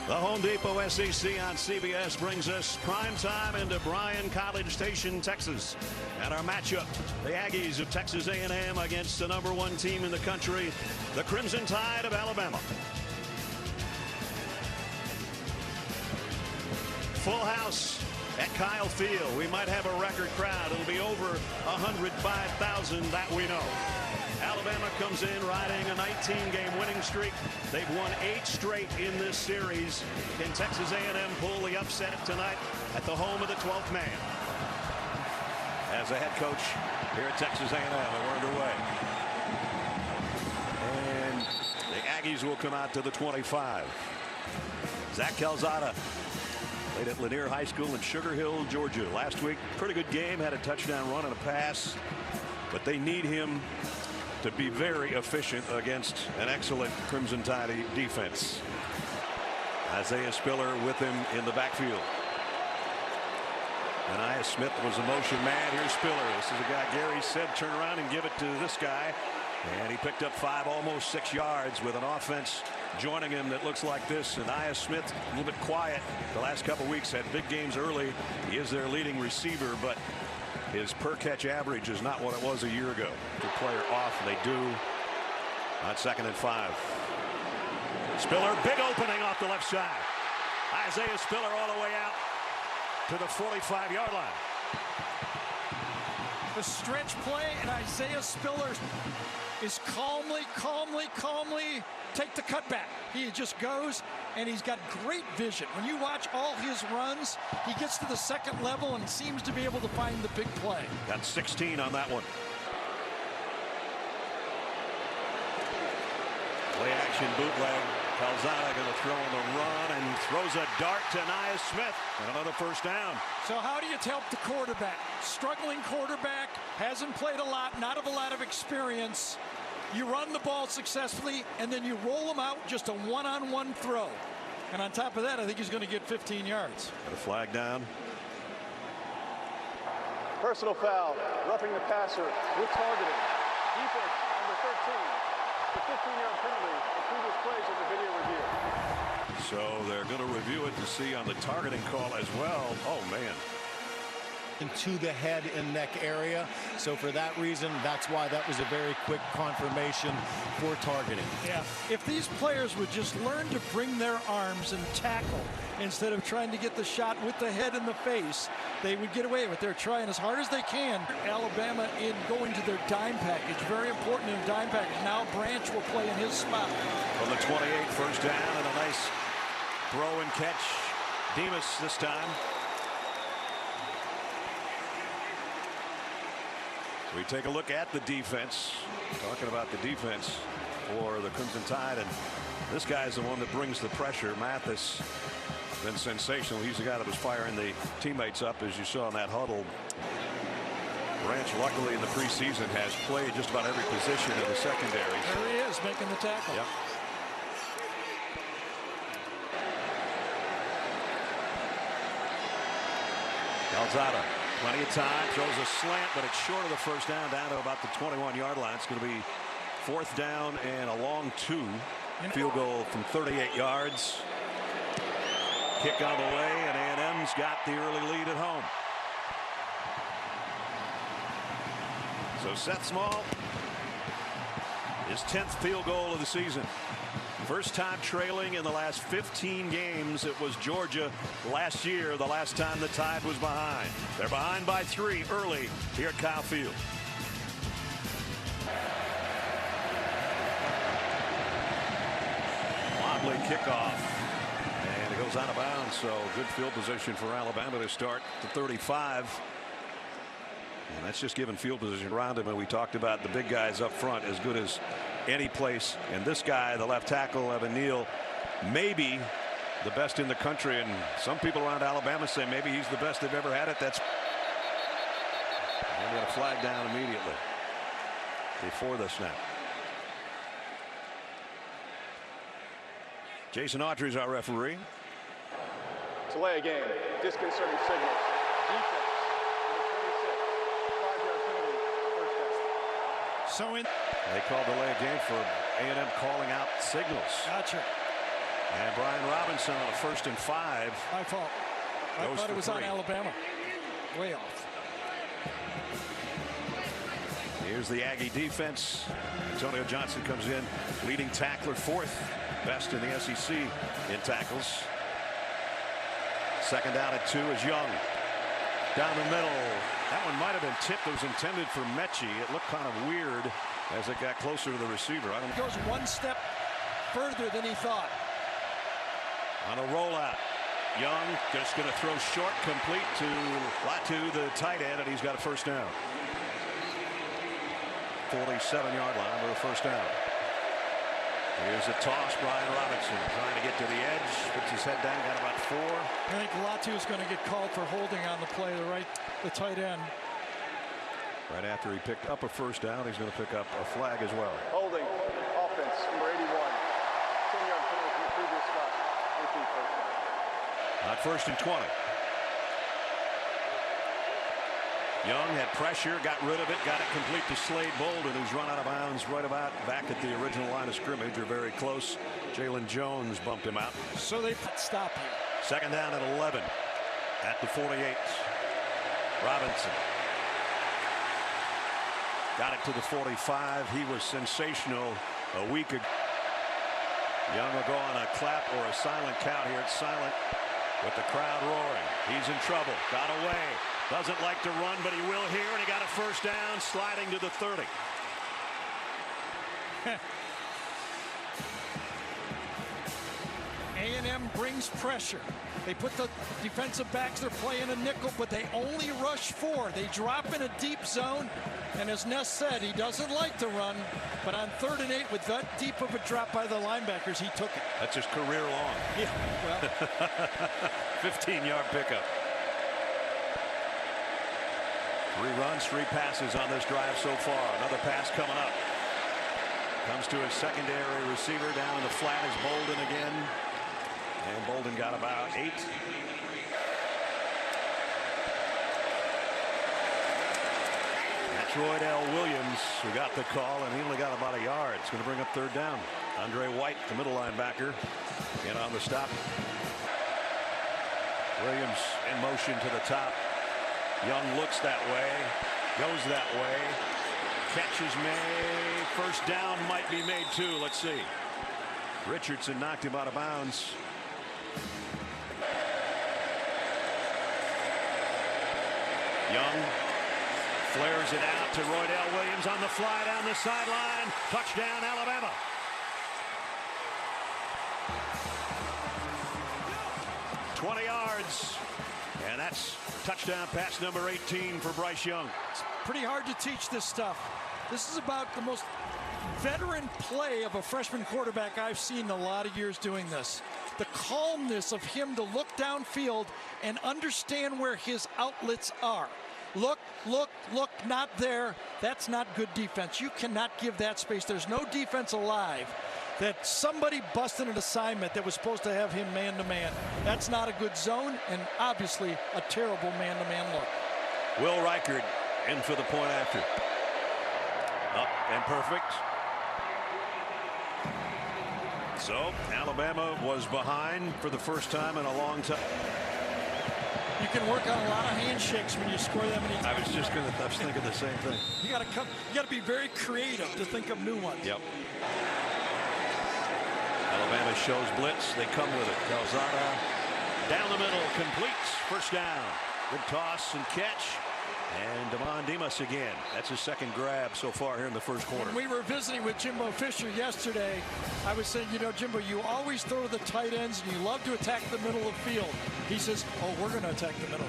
The Home Depot SEC on CBS brings us prime time into Bryan College Station, Texas. And our matchup, the Aggies of Texas A&M against the #1 team in the country, the Crimson Tide of Alabama. Full house at Kyle Field. We might have a record crowd. It'll be over 105,000, that we know. Alabama comes in riding a 19-game winning streak. They've won 8 straight in this series. Can Texas A&M pull the upset tonight at the home of the 12th man? As a head coach here at Texas A&M, we're underway. And the Aggies will come out to the 25. Zach Calzada played at Lanier High School in Sugar Hill, Georgia. Last week, pretty good game, had a touchdown run and a pass. But they need him to be very efficient against an excellent Crimson Tide defense. Isaiah Spiller with him in the backfield. And Smith was a motion man. Here's Spiller. This is a guy Gary said turn around and give it to this guy. And he picked up 5, almost 6 yards with an offense joining him that looks like this. And Smith a little bit quiet the last couple weeks, had big games early. He is their leading receiver, but his per catch average is not what it was a year ago. The player off, and they do on 2nd and 5. Spiller, big opening off the left side. Isaiah Spiller all the way out to the 45-yard line. The stretch play, and Isaiah Spiller is calmly take the cutback. He just goes, and he's got great vision. When you watch all his runs, he gets to the second level and seems to be able to find the big play. Got 16 on that one. Play action bootleg. Calzada going to throw on the run and throws a dart to Smith. And another first down. So how do you help the quarterback? Struggling quarterback, hasn't played a lot, not have a lot of experience. You run the ball successfully, and then you roll him out, just a one-on-one throw. And on top of that, I think he's going to get 15 yards. Got a flag down. Personal foul, roughing the passer with targeting. Defense, number 13. The 15-yard penalty. The previous plays of the video review. So they're going to review it to see on the targeting call as well. Oh, man. To the head and neck area. So for that reason, that's why that was a very quick confirmation for targeting. Yeah, if these players would just learn to bring their arms and tackle instead of trying to get the shot with the head in the face, they would get away with it. They're trying as hard as they can. Alabama in going to their dime package, very important in dime package. Now Branch will play in his spot. From the 28, first down, and a nice throw and catch. Demas this time. We take a look at the defense. Talking about the defense for the Crimson Tide, and this guy's the one that brings the pressure. Mathis been sensational. He's the guy that was firing the teammates up, as you saw in that huddle. Branch, luckily in the preseason, has played just about every position in the secondary. There he is, making the tackle. Yep. Calzada. Plenty of time, throws a slant, but it's short of the first down to about the 21-yard line. It's going to be 4th down and a long 2. Field goal from 38 yards. Kick on the way, and A&M's got the early lead at home. So Seth Small, his 10th field goal of the season. First time trailing in the last 15 games. It was Georgia last year, the last time the Tide was behind. They're behind by 3 early here at Kyle Field. Wobbly kickoff. And it goes out of bounds, so good field position for Alabama to start the 35. And that's just giving field position around him. And we talked about the big guys up front as good as any place. And this guy, the left tackle, Evan Neal, maybe the best in the country. And some people around Alabama say maybe he's the best they've ever had it. That's and got a flag down immediately before the snap. Jason Autry's our referee. Delay a game. Disconcerting signals. Defense. So in they called delay a game for A&M calling out signals. Gotcha. And Brian Robinson on a 1st and 5. My fault. I Goes thought for it was on 3. Alabama. Way off. Here's the Aggie defense. Antonio Johnson comes in, leading tackler, 4th best in the SEC in tackles. 2nd down at 2 is Young. Down the middle. That one might have been tipped. It was intended for Mechie. It looked kind of weird as it got closer to the receiver. I don't He goes one step further than he thought. On a rollout. Young just going to throw short, complete to Latu, the tight end, and he's got a 1st down. 47-yard line with a 1st down. Here's a toss. Brian Robinson trying to get to the edge. Puts his head down. Got about 4. I think Latu is going to get called for holding on the play. The tight end. Right after he picked up a 1st down, he's going to pick up a flag as well. Holding. Offense, number 81. 10-yard penalty from the previous spot. 18 first down. Not 1st and 20. Young had pressure, got rid of it, got it complete to Slade Bolden, who's run out of bounds right about back at the original line of scrimmage, or very close. Jalen Jones bumped him out. So they stop here. 2nd down at 11 at the 48. Robinson got it to the 45. He was sensational a week ago. Young will go on a clap or a silent count here. It's silent with the crowd roaring. He's in trouble. Got away. Doesn't like to run, but he will here, and he got a 1st down, sliding to the 30. A&M brings pressure. They put the defensive backs, they're playing a nickel, but they only rush 4. They drop in a deep zone, and as Ness said, he doesn't like to run, but on 3rd and 8 with that deep of a drop by the linebackers, he took it. That's his career long. Yeah, well. 15-yard pickup. 3 runs, 3 passes on this drive so far. Another pass coming up. Comes to his secondary receiver down in the flat is Bolden again. And Bolden got about 8. That's Roydell Williams who got the call, and he only got about a yard. It's going to bring up 3rd down. Andre White, the middle linebacker, in on the stop. Williams in motion to the top. Young looks that way, goes that way, catches made. 1st down might be made too. Let's see. Richardson knocked him out of bounds. Young flares it out to Roydell Williams on the fly down the sideline. Touchdown, Alabama. $20 yards. And that's touchdown pass number 18 for Bryce Young. It's pretty hard to teach this stuff. This is about the most veteran play of a freshman quarterback I've seen in a lot of years doing this. The calmness of him to look downfield and understand where his outlets are. Look, look, look, not there. That's not good defense. You cannot give that space. There's no defense alive. That somebody busted an assignment that was supposed to have him man-to-man. That's not a good zone, and obviously a terrible man-to-man look. Will Reichard in for the point after. Up and perfect. So Alabama was behind for the 1st time in a long time. You can work on a lot of handshakes when you score that many times. I was thinking the same thing. You got to be very creative to think of new ones. Yep. Alabama shows blitz. They come with it. Calzada down the middle, completes. 1st down. Good toss and catch. And Devon Demas again. That's his 2nd grab so far here in the 1st quarter. When we were visiting with Jimbo Fisher yesterday, I was saying, you know, Jimbo, you always throw the tight ends and you love to attack the middle of the field. He says, oh, we're going to attack the middle.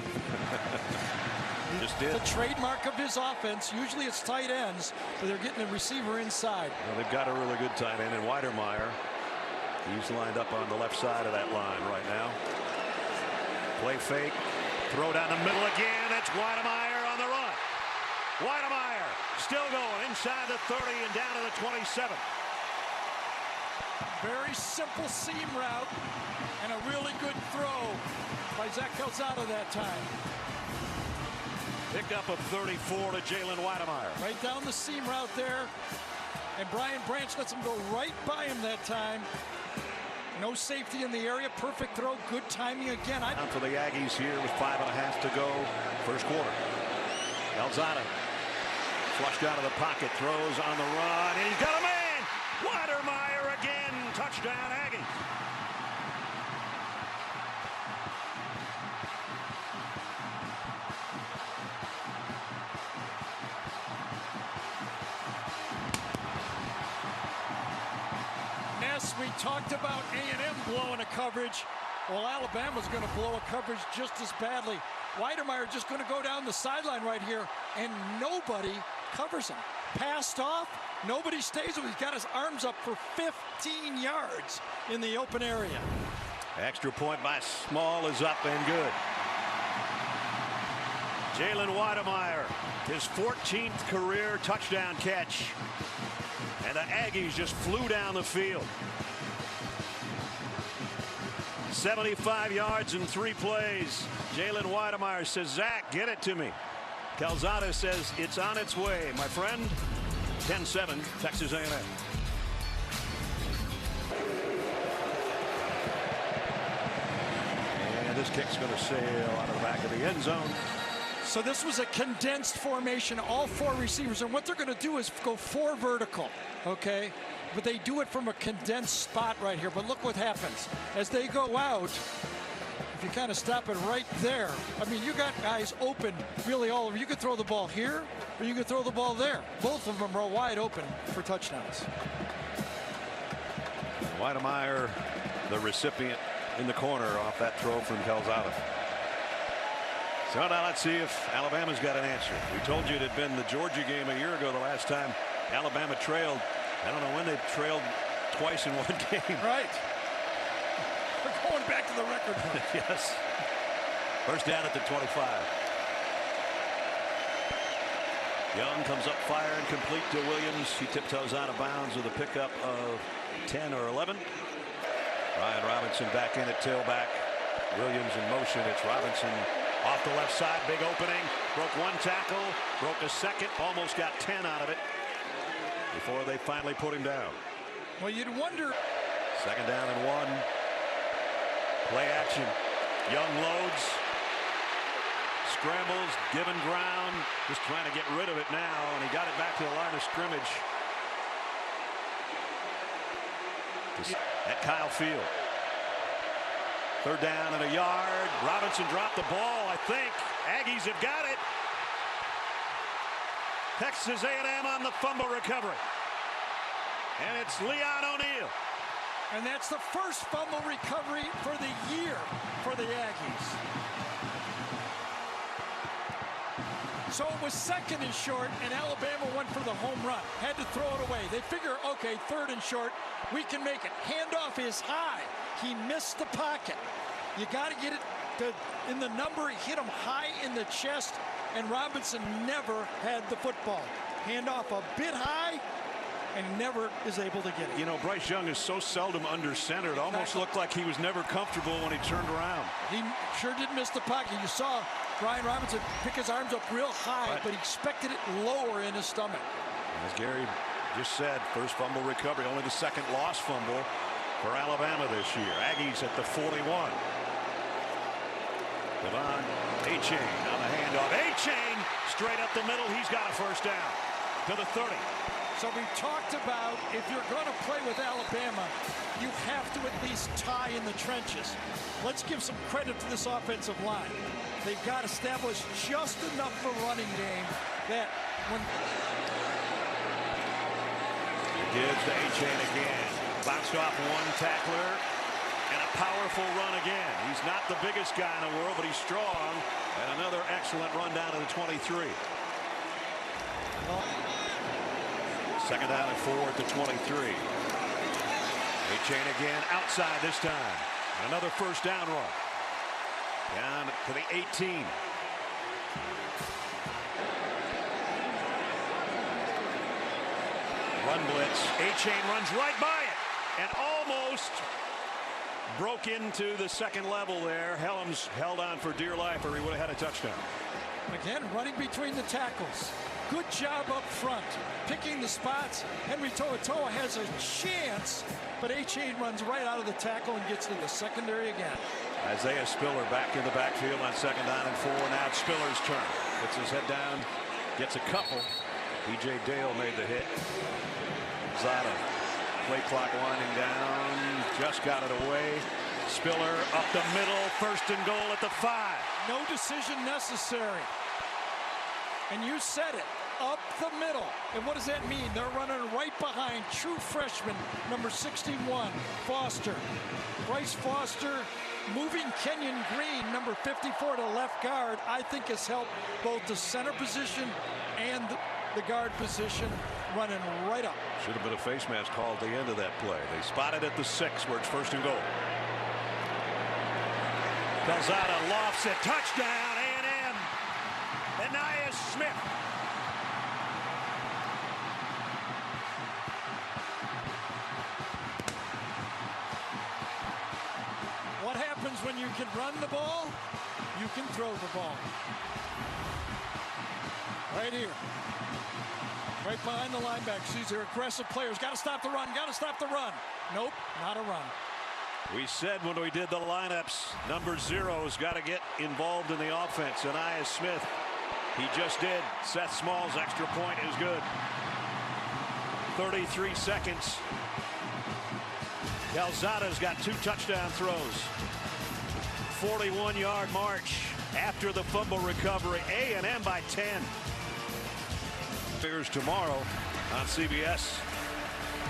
Just did. The trademark of his offense, usually it's tight ends, but they're getting the receiver inside. Well, they've got a really good tight end in Weidermeyer. He's lined up on the left side of that line right now. Play fake. Throw down the middle again. That's Weidermeyer on the run. Weidermeyer still going inside the 30 and down to the 27. Very simple seam route and a really good throw by Zach Calzada that time. Pickup of 34 to Jalen Weidermeyer. Right down the seam route there. And Brian Branch lets him go right by him that time. No safety in the area. Perfect throw. Good timing again. Down for the Aggies here with 5.5 to go. First quarter. Calzada flushed out of the pocket. Throws on the run. And he's got a man. Weidermeyer again. Touchdown Aggies. We talked about A&M blowing a coverage. Well, Alabama's going to blow a coverage just as badly. Weidermeyer just going to go down the sideline right here, and nobody covers him. Passed off, nobody stays with him. He's got his arms up for 15 yards in the open area. Extra point by Small is up and good. Jalen Weidermeyer, his 14th career touchdown catch. And the Aggies just flew down the field. 75 yards in 3 plays. Jalen Weidermeyer says, Zach, get it to me. Calzada says it's on its way, my friend. 10-7, Texas A&M. And this kick's going to sail out of the back of the end zone. So this was a condensed formation, all 4 receivers, and what they're going to do is go 4 vertical, okay? But they do it from a condensed spot right here. But look what happens. As they go out, if you kind of stop it right there, I mean, you got guys open really all over. You could throw the ball here, or you could throw the ball there. Both of them are wide open for touchdowns. Weidermeyer, the recipient in the corner off that throw from Calzada. So now let's see if Alabama's got an answer. We told you it had been the Georgia game a year ago, the last time Alabama trailed. I don't know when they've trailed twice in one game. Right. We're going back to the record book. Yes. First down at the 25. Young comes up firing, complete to Williams. He tiptoes out of bounds with a pickup of 10 or 11. Ryan Robinson back in at tailback. Williams in motion. It's Robinson off the left side, big opening, broke 1 tackle, broke a second, almost got 10 out of it before they finally put him down. Well, you'd wonder. Second down and 1. Play action. Young loads, scrambles, given ground, just trying to get rid of it now, and he got it back to the line of scrimmage. At Kyle Field. Third down and a yard. Robinson dropped the ball, I think. Aggies have got it. Texas A&M on the fumble recovery. And it's Leon O'Neal. And that's the first fumble recovery for the year for the Aggies. So it was 2nd and short, and Alabama went for the home run. Had to throw it away. They figure, okay, 3rd and short, we can make it. Handoff is high. He missed the pocket. You got to get it in the number. He hit him high in the chest, and Robinson never had the football. Handoff a bit high, and never is able to get it. You know, Bryce Young is so seldom under center. It almost looked like he was never comfortable when he turned around. He sure did miss the pocket. You saw Brian Robinson pick his arms up real high, right, but he expected it lower in his stomach. As Gary just said, first fumble recovery, only the 2nd lost fumble for Alabama this year. Aggies at the 41. Devon A-Chain on the handoff. A-Chain straight up the middle. He's got a first down to the 30. So we talked about if you're going to play with Alabama, you have to at least tie in the trenches. Let's give some credit to this offensive line. They've got established just enough of a running game that when gives to A-Chain again. Bounced off 1 tackler and a powerful run again. He's not the biggest guy in the world, but he's strong. And another excellent run down to the 23. Second down and 4 at the 23. A-Chain again outside this time. Another first down run. Down to the 18. Run blitz. A-Chain runs right by it and almost broke into the second level there. Helms held on for dear life or he would have had a touchdown. Again, running between the tackles. Good job up front, picking the spots. Henry To'oto'o has a chance, but A-Chain runs right out of the tackle and gets to the secondary again. Isaiah Spiller back in the backfield on 2nd down and 4. Now it's Spiller's turn. Puts his head down, gets a couple. B.J. Dale made the hit. Zada, play clock winding down, just got it away. Spiller up the middle, 1st and goal at the 5. No decision necessary. And you said it, up the middle. And what does that mean? They're running right behind true freshman, number 61, Foster. Bryce Foster moving Kenyon Green, number 54, to left guard, I think has helped both the center position and the guard position, running right up. Should have been a face mask called at the end of that play. They spotted at the 6 where it's 1st and goal. Calzada lofts it, touchdown A&M. Anais Smith. What happens when you can run the ball? You can throw the ball. Right here. Right behind the linebackers. These are aggressive players. Got to stop the run. Got to stop the run. Nope, not a run. We said when we did the lineups, number 0's got to get involved in the offense. Anais Smith, he just did. Seth Small's extra point is good. 33 seconds. Calzada's got 2 touchdown throws. 41-yard march after the fumble recovery. A&M by 10. Bears tomorrow on CBS.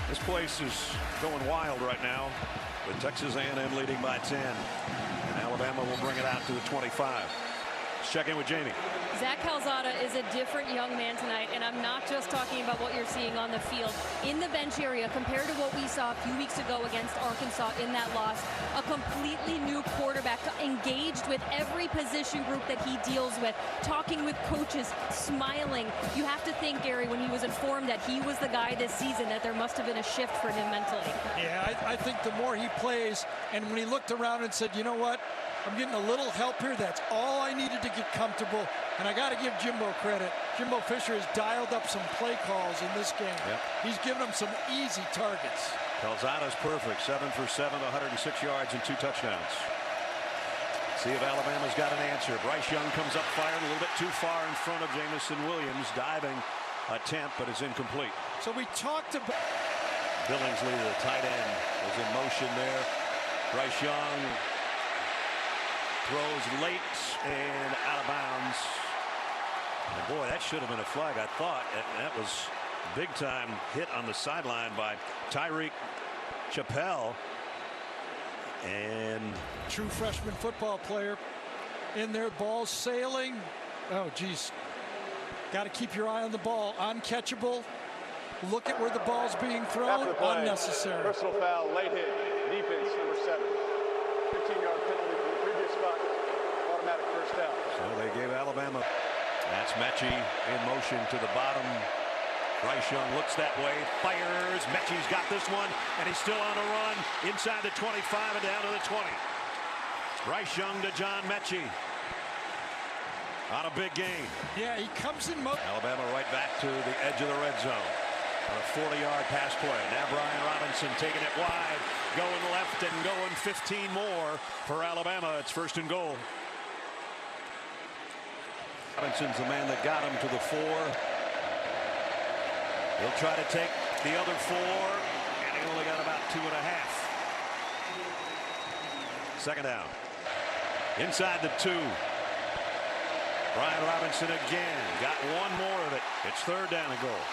This place is going wild right now, with Texas A&M leading by 10, and Alabama will bring it out to the 25. Let's check in with Jamie. Zach Calzada is a different young man tonight, and I'm not just talking about what you're seeing on the field. In the bench area, compared to what we saw a few weeks ago against Arkansas in that loss, a completely new quarterback, engaged with every position group that he deals with, talking with coaches, smiling. You have to think, Gary, when he was informed that he was the guy this season, that there must have been a shift for him mentally. Yeah, I think the more he plays, and when he looked around and said, you know what, I'm getting a little help here. That's all I needed to get comfortable. And I got to give Jimbo credit. Jimbo Fisher has dialed up some play calls in this game. Yep. He's given them some easy targets. Calzada's perfect. 7 for 7, 106 yards and 2 touchdowns. See if Alabama's got an answer. Bryce Young comes up fired a little bit too far in front of Jamison Williams. Diving attempt, but it's incomplete. So we talked about Billingsley, the tight end, was in motion there. Bryce Young throws late and out of bounds. And boy, that should have been a flag, I thought. That was big time hit on the sideline by Tyreek Chappelle. And true freshman football player in there, ball sailing. Oh, geez. Got to keep your eye on the ball. Uncatchable. Look at where the ball's being thrown. Unnecessary. Personal foul, late hit, defense, number 7. 15-yard penalty from the previous spot. Automatic first down. So they gave Alabama. That's Mechie in motion to the bottom. Bryce Young looks that way, fires. Mechie's got this one, and he's still on a run inside the 25 and down to the 20. Bryce Young to John Mechie on a big game. Yeah, he comes in motion. Alabama right back to the edge of the red zone. On a 40-yard pass play. Now Brian Robinson taking it wide, going left and going 15 more for Alabama. It's 1st and goal. Robinson's the man that got him to the 4. He'll try to take the other 4, and he only got about 2.5. 2nd down. Inside the 2. Brian Robinson again. Got one more of it. It's 3rd down and goal.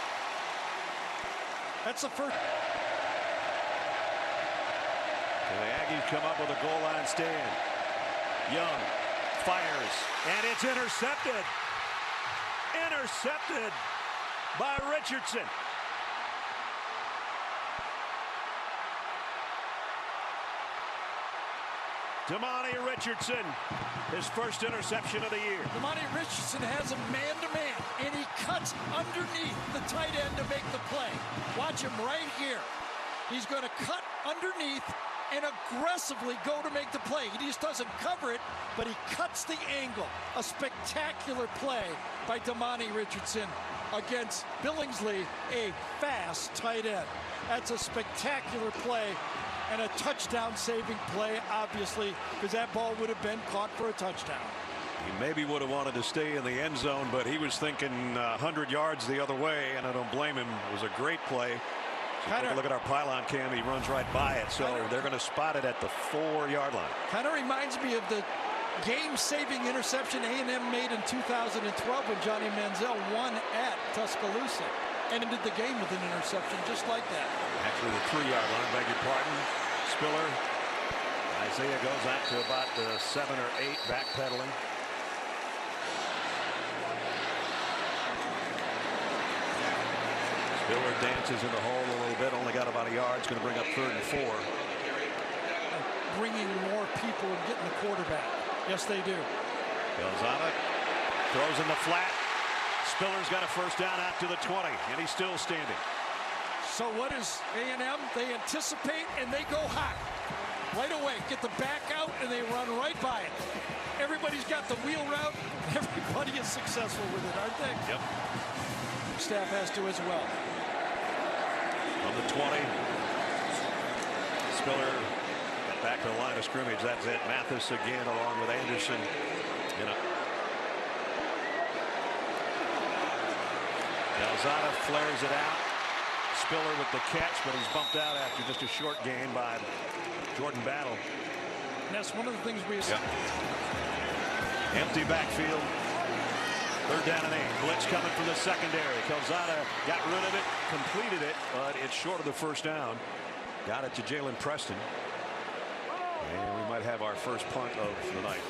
That's the first. And the Aggies come up with a goal line stand. Young fires, and it's intercepted. Intercepted by Richardson. Damani Richardson, his first interception of the year. Damani Richardson has a man-to-man, and he cuts underneath the tight end to make the play. Watch him right here. He's going to cut underneath and aggressively go to make the play. He just doesn't cover it, but he cuts the angle. A spectacular play by Damani Richardson against Billingsley, a fast tight end. That's a spectacular play and a touchdown-saving play, obviously, because that ball would have been caught for a touchdown. He maybe would have wanted to stay in the end zone, but he was thinking 100 yards the other way, and I don't blame him. It was a great play. So take a look at our pylon cam. He runs right by it, so they're going to spot it at the 4-yard line. Kind of reminds me of the game-saving interception A&M made in 2012 when Johnny Manziel won at Tuscaloosa and ended the game with an interception just like that. Actually, the 3-yard line, beg your pardon. Spiller. Isaiah goes out to about the 7 or 8, backpedaling. Spiller dances in the hole a little bit, only got about a yard. It's going to bring up 3rd and 4. Bringing more people and getting the quarterback. Yes, they do. Goes on it, throws in the flat. Spiller's got a first down out to the 20, and he's still standing. So what is A&M? They anticipate and they go hot. Right away, get the back out, and they run right by it. Everybody's got the wheel route. Everybody is successful with it, aren't they? Yep. Staff has to as well. On the 20. Spiller got back to the line of scrimmage. That's it. Mathis again along with Anderson. Calzada flares it out. Spiller with the catch, but he's bumped out after just a short gain by Jordan Battle. And that's one of the things we have. Empty backfield. 3rd down and 8. Blitz coming from the secondary. Calzada got rid of it, completed it, but it's short of the first down. Got it to Jalen Preston. And we might have our first punt of the night.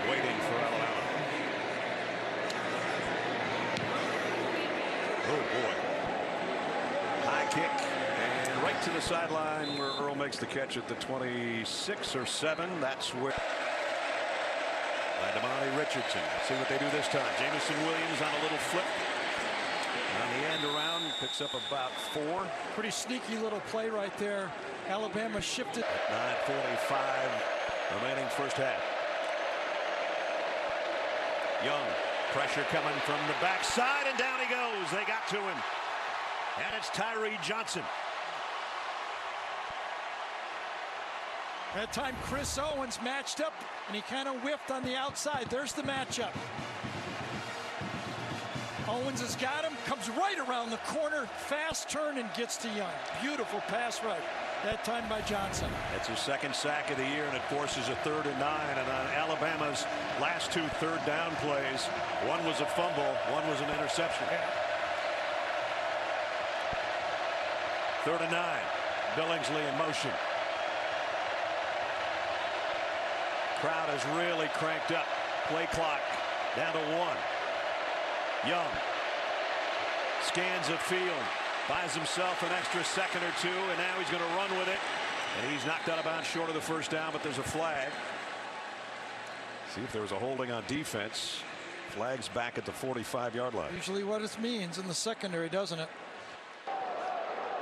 Waiting for Alabama. Oh boy. High kick and right to the sideline where Earl makes the catch at the 26 or 7. That's where Damani Richardson. Let's see what they do this time. Jamison Williams on a little flip. On the end around, picks up about 4. Pretty sneaky little play right there. Alabama shifted. 9:45 remaining first half. Young, pressure coming from the backside, and down he goes. They got to him. And it's Tyree Johnson. That time Chris Owens matched up, and he kind of whiffed on the outside. There's the matchup. Owens has got him, comes right around the corner, fast turn, and gets to Young. Beautiful pass right. That time by Johnson. That's his 2nd sack of the year, and it forces a 3rd and 9. And on Alabama's last 2 third down plays, one was a fumble, one was an interception. 3rd and 9. Billingsley in motion. Crowd has really cranked up. Play clock down to 1. Young scans the field, buys himself an extra second or 2, and now he's going to run with it. And he's knocked out of bounds short of the first down, but there's a flag. See if there was a holding on defense. Flags back at the 45-yard line. Usually what it means in the secondary, doesn't it?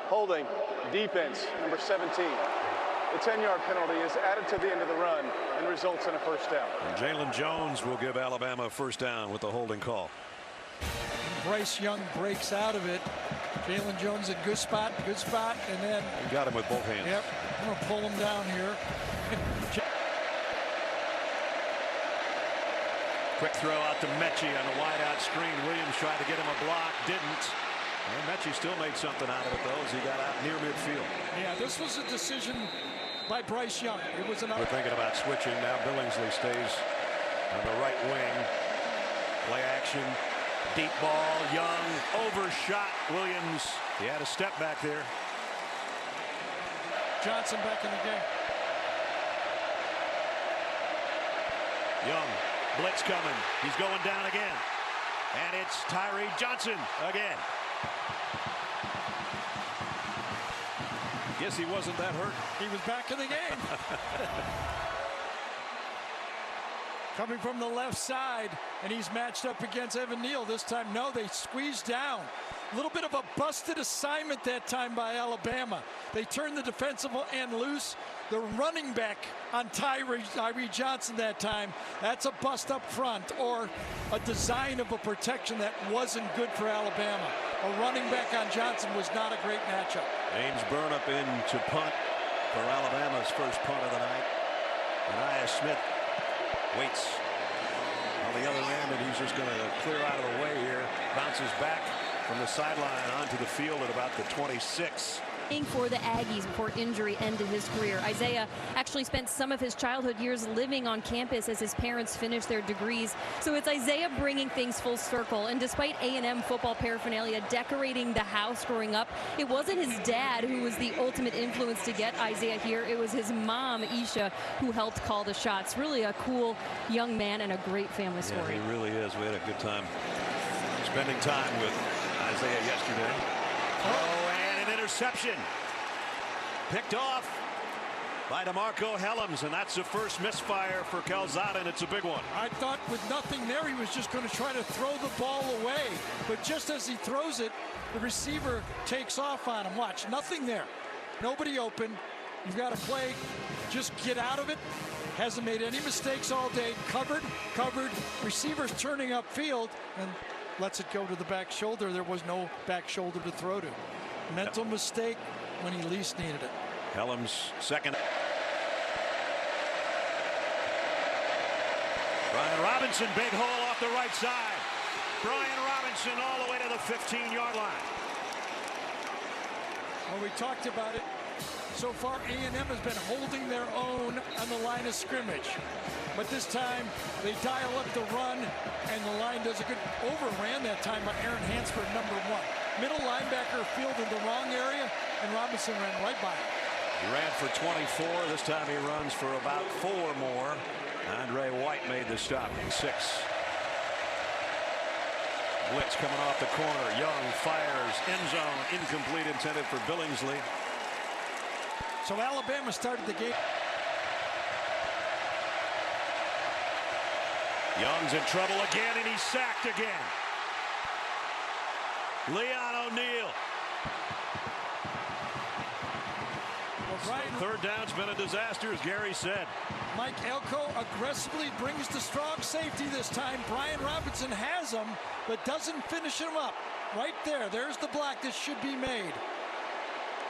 Holding, defense, number 17. The 10-yard penalty is added to the end of the run and results in a first down. And Jalen Jones will give Alabama a first down with the holding call. Bryce Young breaks out of it. Jalen Jones in good spot, and then he got him with both hands. Yep, I'm gonna pull him down here. Quick throw out to Mechie on a wide-out screen. Williams tried to get him a block, didn't. And Mechie still made something out of it, though, as he got out near midfield. Yeah, this was a decision by Bryce Young. It was We're thinking about switching now. Billingsley stays on the right wing. Play action. Deep ball. Young overshot Williams. He had a step back there. Johnson back in the game. Young. Blitz coming. He's going down again. And it's Tyree Johnson again. Guess he wasn't that hurt. He was back in the game. Coming from the left side, and he's matched up against Evan Neal this time. No, they squeezed down. A little bit of a busted assignment that time by Alabama. They turned the defensive end loose. The running back on Tyree Johnson that time, that's a bust up front, or a design of a protection that wasn't good for Alabama. A running back on Johnson was not a great matchup. Ames Burnip in to punt for Alabama's first punt of the night. And Aya Smith waits on the other end, and he's just going to clear out of the way here. Bounces back from the sideline onto the field at about the 26. For the Aggies before injury ended his career. Isaiah actually spent some of his childhood years living on campus as his parents finished their degrees. So it's Isaiah bringing things full circle. And despite A&M football paraphernalia decorating the house growing up, it wasn't his dad who was the ultimate influence to get Isaiah here. It was his mom, Isha, who helped call the shots. Really a cool young man and a great family story. Yeah, he really is. We had a good time spending time with Isaiah yesterday. Oh, and an interception. Picked off by DeMarco Helms, and that's the first misfire for Calzada, and it's a big one. I thought with nothing there, he was just going to try to throw the ball away. But just as he throws it, the receiver takes off on him. Watch, nothing there. Nobody open. You've got to play. Just get out of it. Hasn't made any mistakes all day. Covered. Receivers turning upfield, and lets it go to the back shoulder. There was no back shoulder to throw to. Mental mistake when he least needed it. Helms second. Brian Robinson, big hole off the right side. Brian Robinson all the way to the 15-yard line. Well, we talked about it. So far, A&M has been holding their own on the line of scrimmage. But this time, they dial up the run, and the line does a good overran that time by Aaron Hansford, number 1. Middle linebacker fielded the wrong area, and Robinson ran right by it. He ran for 24. This time he runs for about 4 more. Andre White made the stop in 6. Blitz coming off the corner. Young fires, end zone, incomplete, intended for Billingsley. So Alabama started the game. Young's in trouble again, and he's sacked again. Leon O'Neal. Third down's been a disaster, as Gary said. Mike Elko aggressively brings the strong safety this time. Brian Robinson has him, but doesn't finish him up. Right there. There's the block that should be made.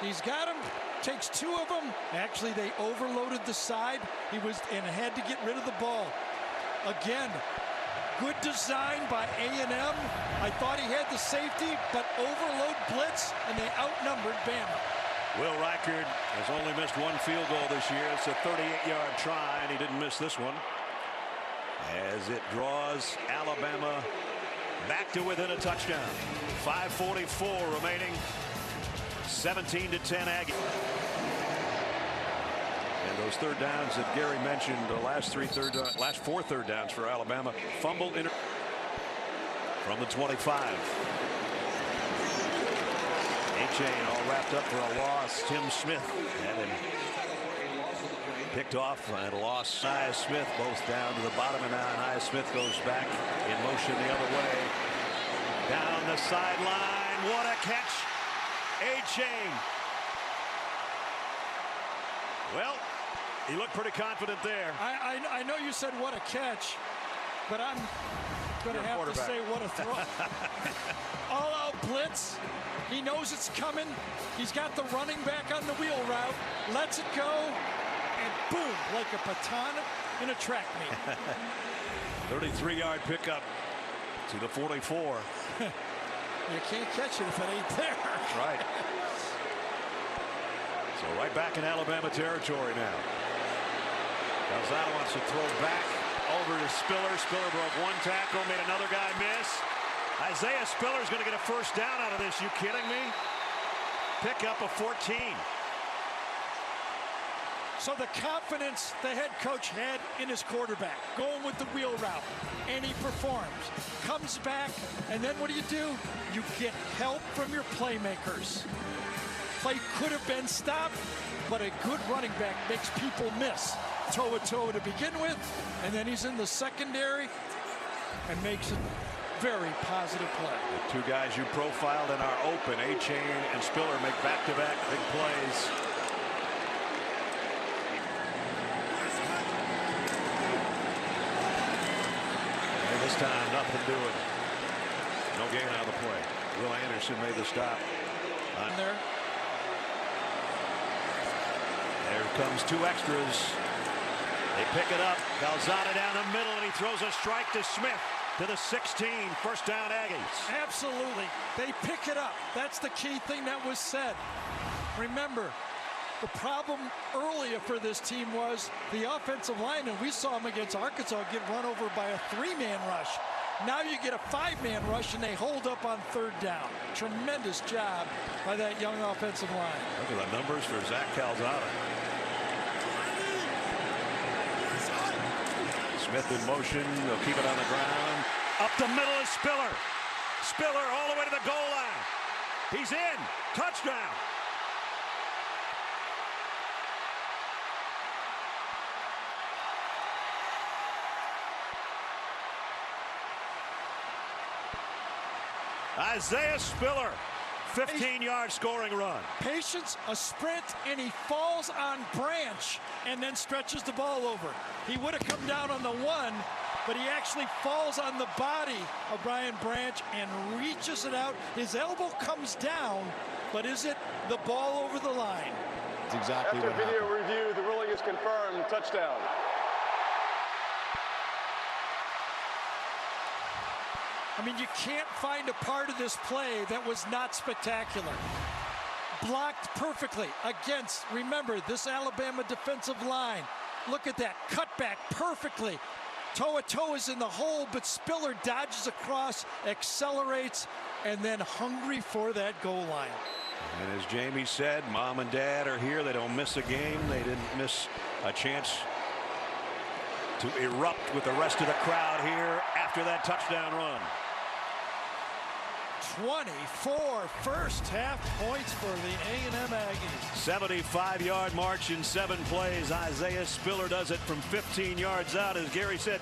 He's got him. Takes 2 of them. Actually, they overloaded the side. He was and had to get rid of the ball. Again, good design by A&M. I thought he had the safety, but overload blitz, and they outnumbered Bama. Will Reichard has only missed 1 field goal this year. It's a 38-yard try, and he didn't miss this one. As it draws Alabama back to within a touchdown. 5:44 remaining. 17-10 Aggie. And those third downs that Gary mentioned, the last 4 third downs for Alabama. Fumble from the 25. A-Chain all wrapped up for a loss. Tim Smith had him picked off and a loss. Aya Smith both down to the bottom, and now Aya Smith goes back in motion the other way. Down the sideline. What a catch. A-Chain. Well, he looked pretty confident there. I know you said what a catch, but I'm going to have to say what a throw. All out blitz. He knows it's coming. He's got the running back on the wheel route. Lets it go, and boom, like a baton in a track meet. 33-yard pickup to the 44. You can't catch it if it ain't there. That's right. So right back in Alabama territory now. Calzada wants to throw back over to Spiller. Spiller broke 1 tackle, made another guy miss. Isaiah Spiller's going to get a first down out of this. You kidding me? Pick up a 14. So the confidence the head coach had in his quarterback, going with the wheel route, and he performs. Comes back, and then what do? You get help from your playmakers. Play could have been stopped, but a good running back makes people miss. Toe-to-toe to begin with, and then he's in the secondary and makes it very positive play. The two guys you profiled in our open, A-Chain and Spiller, make back-to-back big plays. And this time, nothing doing. No gain out of the play. Will Anderson made the stop. There. There comes two extras. They pick it up. Calzada down the middle, and he throws a strike to Smith to the 16. First down, Aggies. Absolutely. They pick it up. That's the key thing that was said. Remember, the problem earlier for this team was the offensive line, and we saw them against Arkansas get run over by a 3-man rush. Now you get a 5-man rush, and they hold up on third down. Tremendous job by that young offensive line. Look at the numbers for Zach Calzada. Smith in motion. They'll keep it on the ground. Up the middle is Spiller. Spiller all the way to the goal line. He's in. Touchdown. Isaiah Spiller, 15-yard scoring run. Patience, a sprint, and he falls on Branch and then stretches the ball over. He would have come down on the 1, but he actually falls on the body of Brian Branch and reaches it out. His elbow comes down, but is it the ball over the line? That's exactly After what video happened. review, the ruling is confirmed. Touchdown. I mean, you can't find a part of this play that was not spectacular. Blocked perfectly against, remember, this Alabama defensive line. Look at that, cut back perfectly. Toe-a-toe is in the hole, but Spiller dodges across, accelerates, and then hungry for that goal line. And as Jamie said, Mom and Dad are here. They don't miss a game. They didn't miss a chance to erupt with the rest of the crowd here after that touchdown run. 24 first half points for the A&M Aggies. 75-yard march in 7 plays. Isaiah Spiller does it from 15 yards out. As Gary said,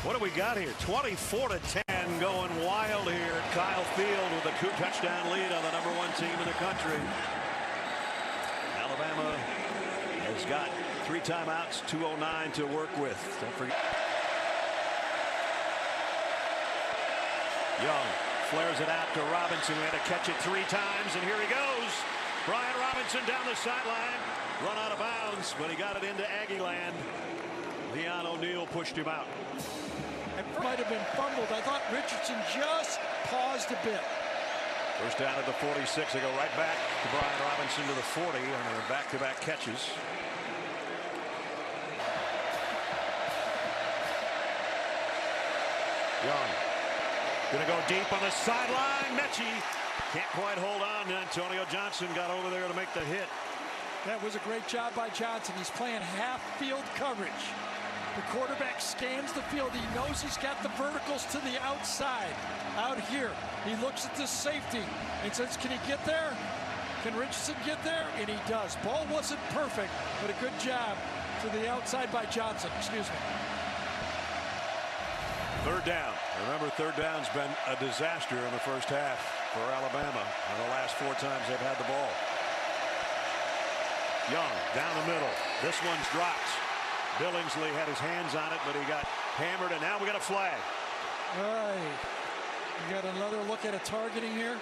what do we got here? 24-10, going wild here at Kyle Field with a 2-touchdown lead on the #1 team in the country. Alabama has got 3 timeouts, 2:09 to work with. Don't forget. Young flares it out to Robinson, who had to catch it 3 times, and here he goes. Brian Robinson down the sideline, run out of bounds, but he got it into Aggie land. Leon O'Neal pushed him out. It might have been fumbled. I thought Richardson just paused a bit. First down at the 46. They go right back to Brian Robinson to the 40 on their back-to-back catches. Young gonna go deep on the sideline. Mechie can't quite hold on. Antonio Johnson got over there to make the hit. That was a great job by Johnson. He's playing half field coverage. The quarterback scans the field. He knows he's got the verticals to the outside. Out here, he looks at the safety and says, can he get there? Can Richardson get there? And he does. Ball wasn't perfect, but a good job to the outside by Johnson. Excuse me. Third down. Remember, third down's been a disaster in the first half for Alabama in the last 4 times they've had the ball. Young down the middle. This one's dropped. Billingsley had his hands on it, but he got hammered, and now we got a flag. All right. We got another look at a targeting here.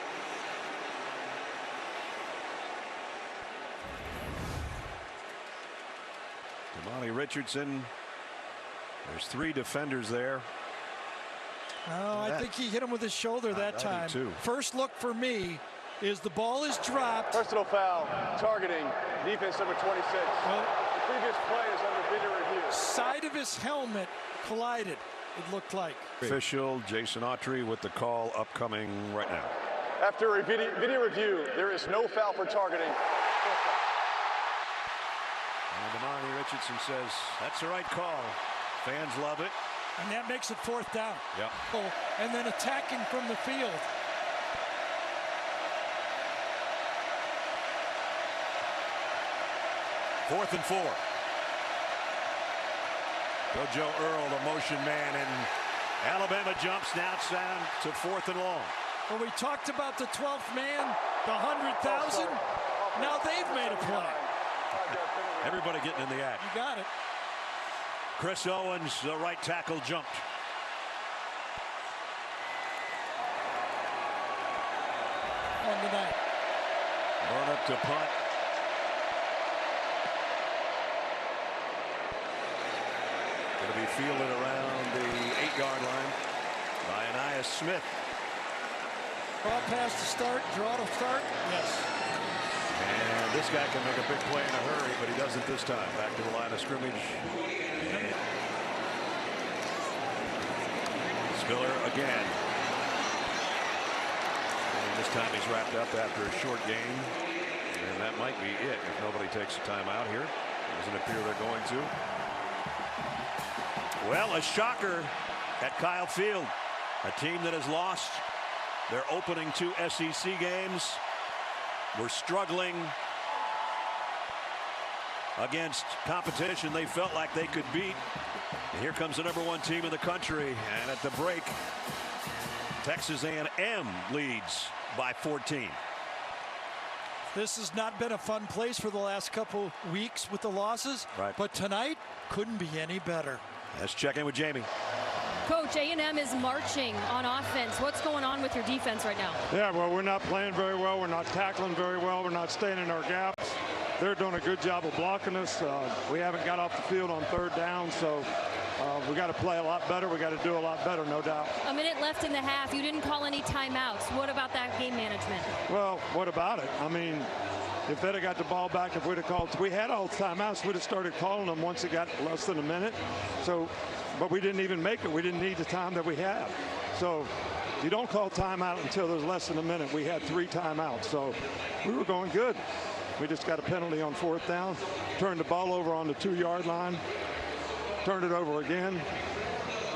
Damani Richardson. There's 3 defenders there. Oh, I think he hit him with his shoulder that time. Too. First look for me is the ball is dropped. Personal foul, targeting, defense number 26. Well, The previous play is under video review. side of his helmet collided, it looked like. Official Jason Autry with the call upcoming right now. After a video review, there is no foul for targeting. And Damani Richardson says that's the right call. Fans love it. And that makes it 4th down. Yep. Oh, and then attacking from the field. Fourth and 4. Joe Earl, the motion man, and Alabama jumps now down to 4th and long. Well, we talked about the 12th man, the 100,000. Now they've made a play. Everybody getting in the act. You got it. Chris Owens, the right tackle, jumped. On the night. Burn up to punt. Going to be fielded around the 8-yard line by Anias Smith. Draw pass to start, draw to start. Yes. And this guy can make a big play in a hurry, but he doesn't this time. Back to the line of scrimmage. And Spiller again. And this time he's wrapped up after a short game. And that might be it if nobody takes a timeout here. Doesn't appear they're going to. Well, a shocker at Kyle Field. A team that has lost their opening 2 SEC games. We're struggling against competition they felt like they could beat. And here comes the #1 team in the country. And at the break, Texas A&M leads by 14. This has not been a fun place for the last couple weeks with the losses. Right. But tonight couldn't be any better. Let's check in with Jamie. Coach, A&M is marching on offense. What's going on with your defense right now? Yeah, well, we're not playing very well. We're not tackling very well. We're not staying in our gaps. They're doing a good job of blocking us. We haven't got off the field on 3rd down, so we got to play a lot better. We got to do a lot better, no doubt. A minute left in the half. You didn't call any timeouts. What about that game management? Well, what about it? I mean, if they'd have got the ball back, if we'd have called, we had all the timeouts, we'd have started calling them once it got less than a minute. So, but we didn't even make it. We didn't need the time that we had. So you don't call timeout until there's less than a minute. We had 3 timeouts, so we were going good. We just got a penalty on 4th down, turned the ball over on the 2-yard line, turned it over again.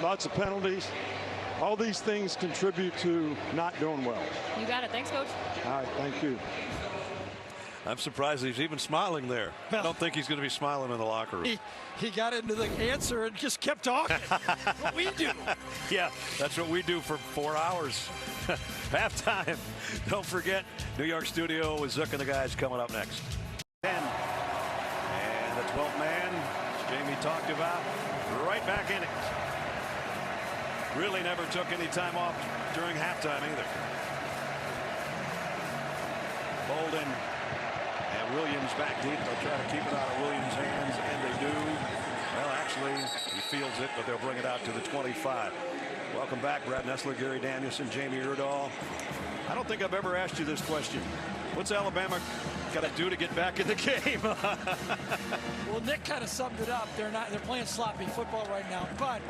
Lots of penalties. All these things contribute to not doing well. You got it. Thanks, Coach. All right, thank you. I'm surprised he's even smiling there. I don't think he's going to be smiling in the locker room. He got into the answer and just kept talking. What we do. Yeah, that's what we do for 4 hours. Halftime. Don't forget, New York studio with Zook and the guys coming up next. 10. And the 12th man, as Jamie talked about, right back in it. Really never took any time off during halftime either. Bolden and Williams back deep. They'll try to keep it out of Williams' hands, and they do. Well, actually, he fields it, but they'll bring it out to the 25. Welcome back, Brad Nessler, Gary Danielson, Jamie Erdahl. I don't think I've ever asked you this question. What's Alabama got to do to get back in the game? Well, Nick kind of summed it up. They're playing sloppy football right now, but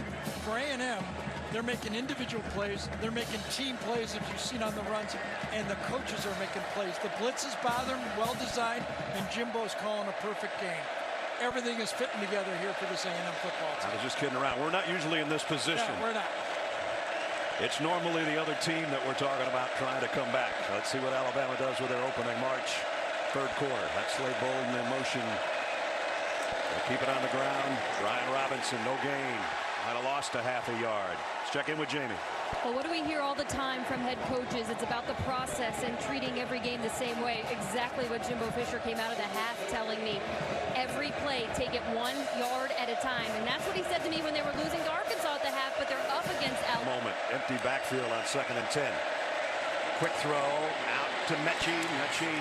for A&M, they're making individual plays. They're making team plays, as you've seen on the runs, and the coaches are making plays. The blitzes bother them, well designed, and Jimbo's calling a perfect game. Everything is fitting together here for this A&M football team. I was just kidding around. We're not usually in this position. No, we're not. It's normally the other team that we're talking about trying to come back. Let's see what Alabama does with their opening march. 3rd quarter. That's Slade Bolden in motion. They'll keep it on the ground. Ryan Robinson, no gain. Might have lost a half a yard. Let's check in with Jamie. Well, what do we hear all the time from head coaches? It's about the process and treating every game the same way. Exactly what Jimbo Fisher came out of the half telling me. Every play, take it 1 yard at a time. And that's what he said to me when they were losing to Arkansas at the half, but they're up against Alabama. Moment. Empty backfield on 2nd and 10. Quick throw out to Mechie. Mechie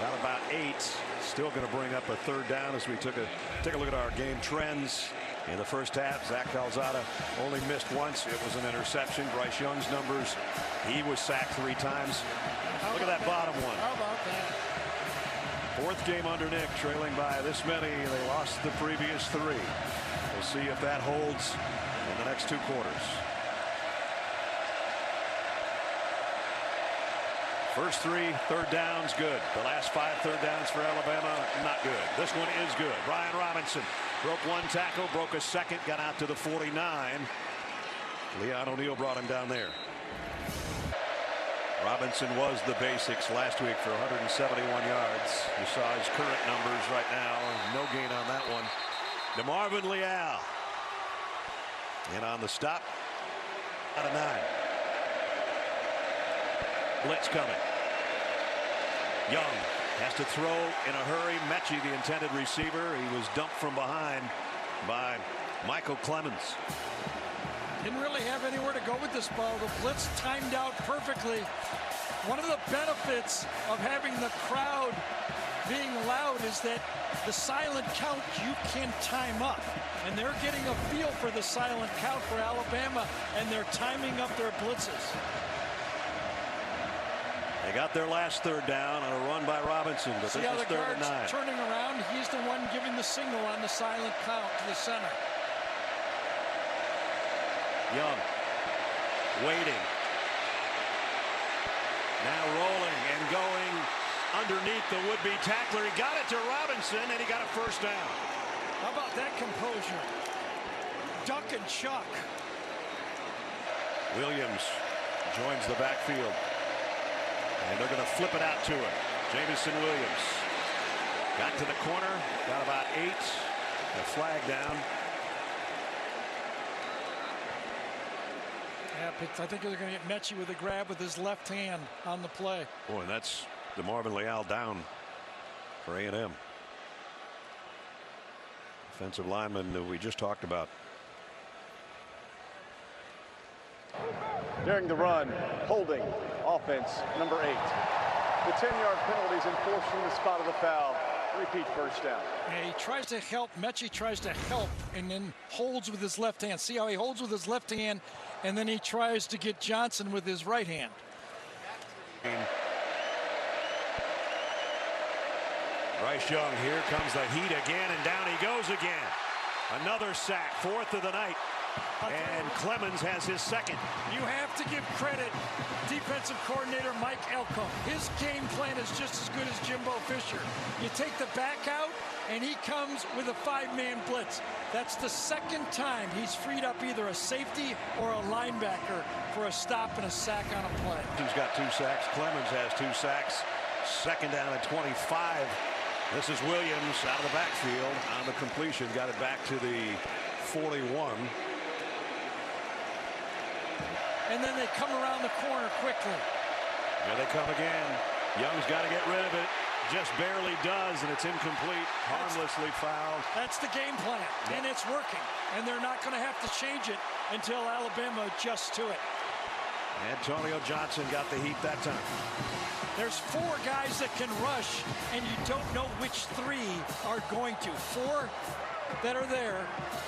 got about 8. Still going to bring up a 3rd down as we take a look at our game trends. In the first half, Zach Calzada only missed once. It was an interception. Bryce Young's numbers, he was sacked 3 times. Look at that bottom one. How about that? 4th game under Nick, trailing by this many. They lost the previous 3. We'll see if that holds in the next 2 quarters. First 3 3rd downs, good. The last 5 3rd downs for Alabama, not good. This one is good. Brian Robinson broke 1 tackle, broke a 2nd, got out to the 49. Leon O'Neal brought him down there. Robinson was the basics last week for 171 yards. You saw his current numbers right now. No gain on that one. DeMarvin Leal. And on the stop, Out of 9. Blitz coming. Young has to throw in a hurry. Mechie, the intended receiver. He was dumped from behind by Michael Clemens. Didn't really have anywhere to go with this ball. The blitz timed out perfectly. One of the benefits of having the crowd being loud is that the silent count you can time up. And they're getting a feel for the silent count for Alabama, and they're timing up their blitzes. They got their last third down on a run by Robinson, but See this how is the 3rd and guard's 9. turning around? He's the one giving the signal on the silent count to the center. Young waiting. Now rolling and going underneath the would-be tackler. He got it to Robinson, and he got a first down. How about that composure? Duck and chuck. Williams joins the backfield. And they're going to flip it out to him. Jamison Williams got to the corner, got about 8. A flag down. Yeah, I think they're going to get Mechie with a grab with his left hand on the play. Boy, that's the Marvin Leal down for A&M. Offensive lineman that we just talked about. During the run, holding, offense, number 8. The 10-yard penalty is enforced from the spot of the foul. Repeat first down. And he tries to help. Mechie tries to help and then holds with his left hand. See how he holds with his left hand, and then he tries to get Johnson with his right hand. Bryce Young, here comes the heat again, and down he goes again. Another sack, 4th of the night. And Clemens has his 2nd. You have to give credit defensive coordinator Mike Elko. His game plan is just as good as Jimbo Fisher. You take the back out, and he comes with a 5-man blitz. That's the 2nd time he's freed up either a safety or a linebacker for a stop and a sack on a play. He's got 2 sacks. Clemens has 2 sacks. 2nd down at 25. This is Williams out of the backfield on the completion. Got it back to the 41. And then they come around the corner quickly. Here they come again. Young's got to get rid of it. Just barely does, and it's incomplete. Harmlessly fouled. That's the game plan, and it's working. And they're not going to have to change it until Alabama adjusts to it. Antonio Johnson got the heat that time. There's 4 guys that can rush, and you don't know which 3 are going to. 4 that are there,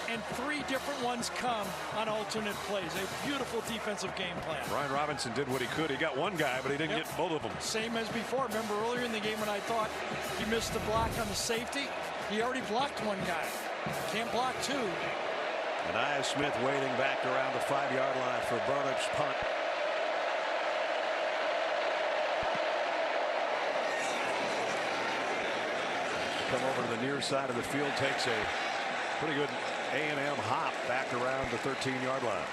and 3 different ones come on alternate plays. A beautiful defensive game plan. Brian Robinson did what he could. He got 1 guy, but he didn't get both of them. Same as before. Remember earlier in the game when I thought he missed the block on the safety? He already blocked 1 guy. Can't block 2. And Aya Smith waiting back around the 5-yard line for Burnip's punt. Come over to the near side of the field, takes a pretty good A&M hop back around the 13-yard line.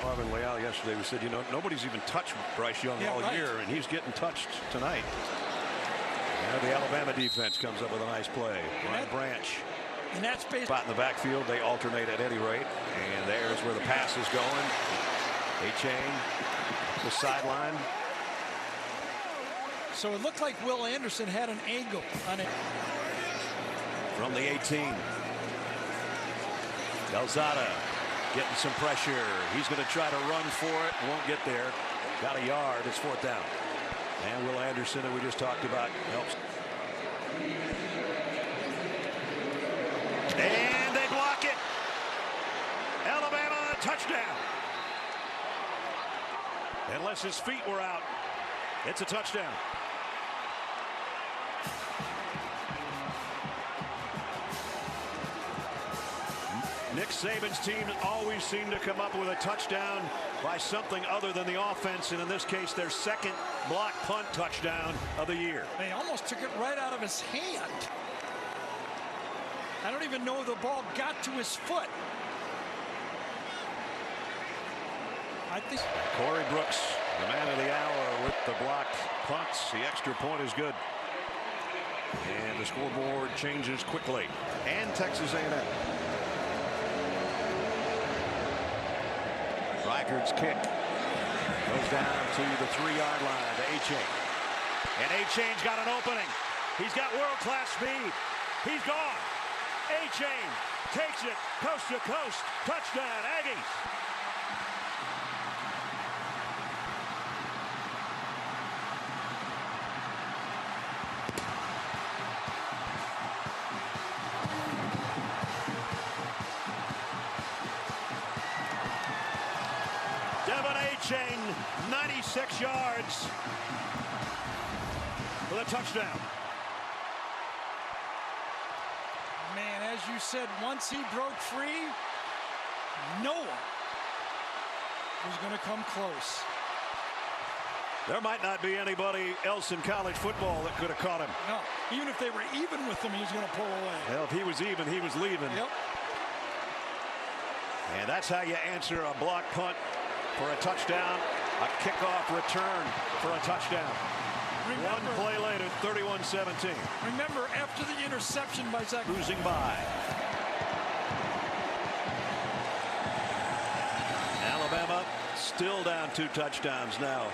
Marvin Leal yesterday, we said, you know, nobody's even touched Bryce Young all year, and he's getting touched tonight. And the Alabama defense comes up with a nice play. Ryan Branch. And that's based spot in the backfield. They alternate at any rate. And there's where the pass is going. A-chain, the sideline. So it looked like Will Anderson had an angle on it. From the 18. Delzada getting some pressure. He's going to try to run for it. Won't get there. Got a yard. It's 4th down. And Will Anderson, that we just talked about, helps. And they block it. Alabama touchdown. Unless his feet were out, it's a touchdown. Nick Saban's team always seem to come up with a touchdown by something other than the offense, and in this case, their 2nd block punt touchdown of the year. They almost took it right out of his hand. I don't even know if the ball got to his foot. I think Corey Brooks, the man of the hour with the blocked punts. The extra point is good. And the scoreboard changes quickly. And Texas A&M. Reichard's kick goes down to the 3-yard line to A-Chain. And A-Chain's got an opening. He's got world-class speed. He's gone. A-Chain takes it coast to coast. Touchdown, Aggies. A-Chain, 96 yards for the touchdown. Man, as you said, once he broke free, no one was going to come close. There might not be anybody else in college football that could have caught him. No, even if they were even with him, he was going to pull away. Well, if he was even, he was leaving. Yep. And that's how you answer a block punt for a touchdown, a kickoff return for a touchdown. Remember, one play later, 31-17. Remember, after the interception by Zach. Cruising by. Alabama still down 2 touchdowns now.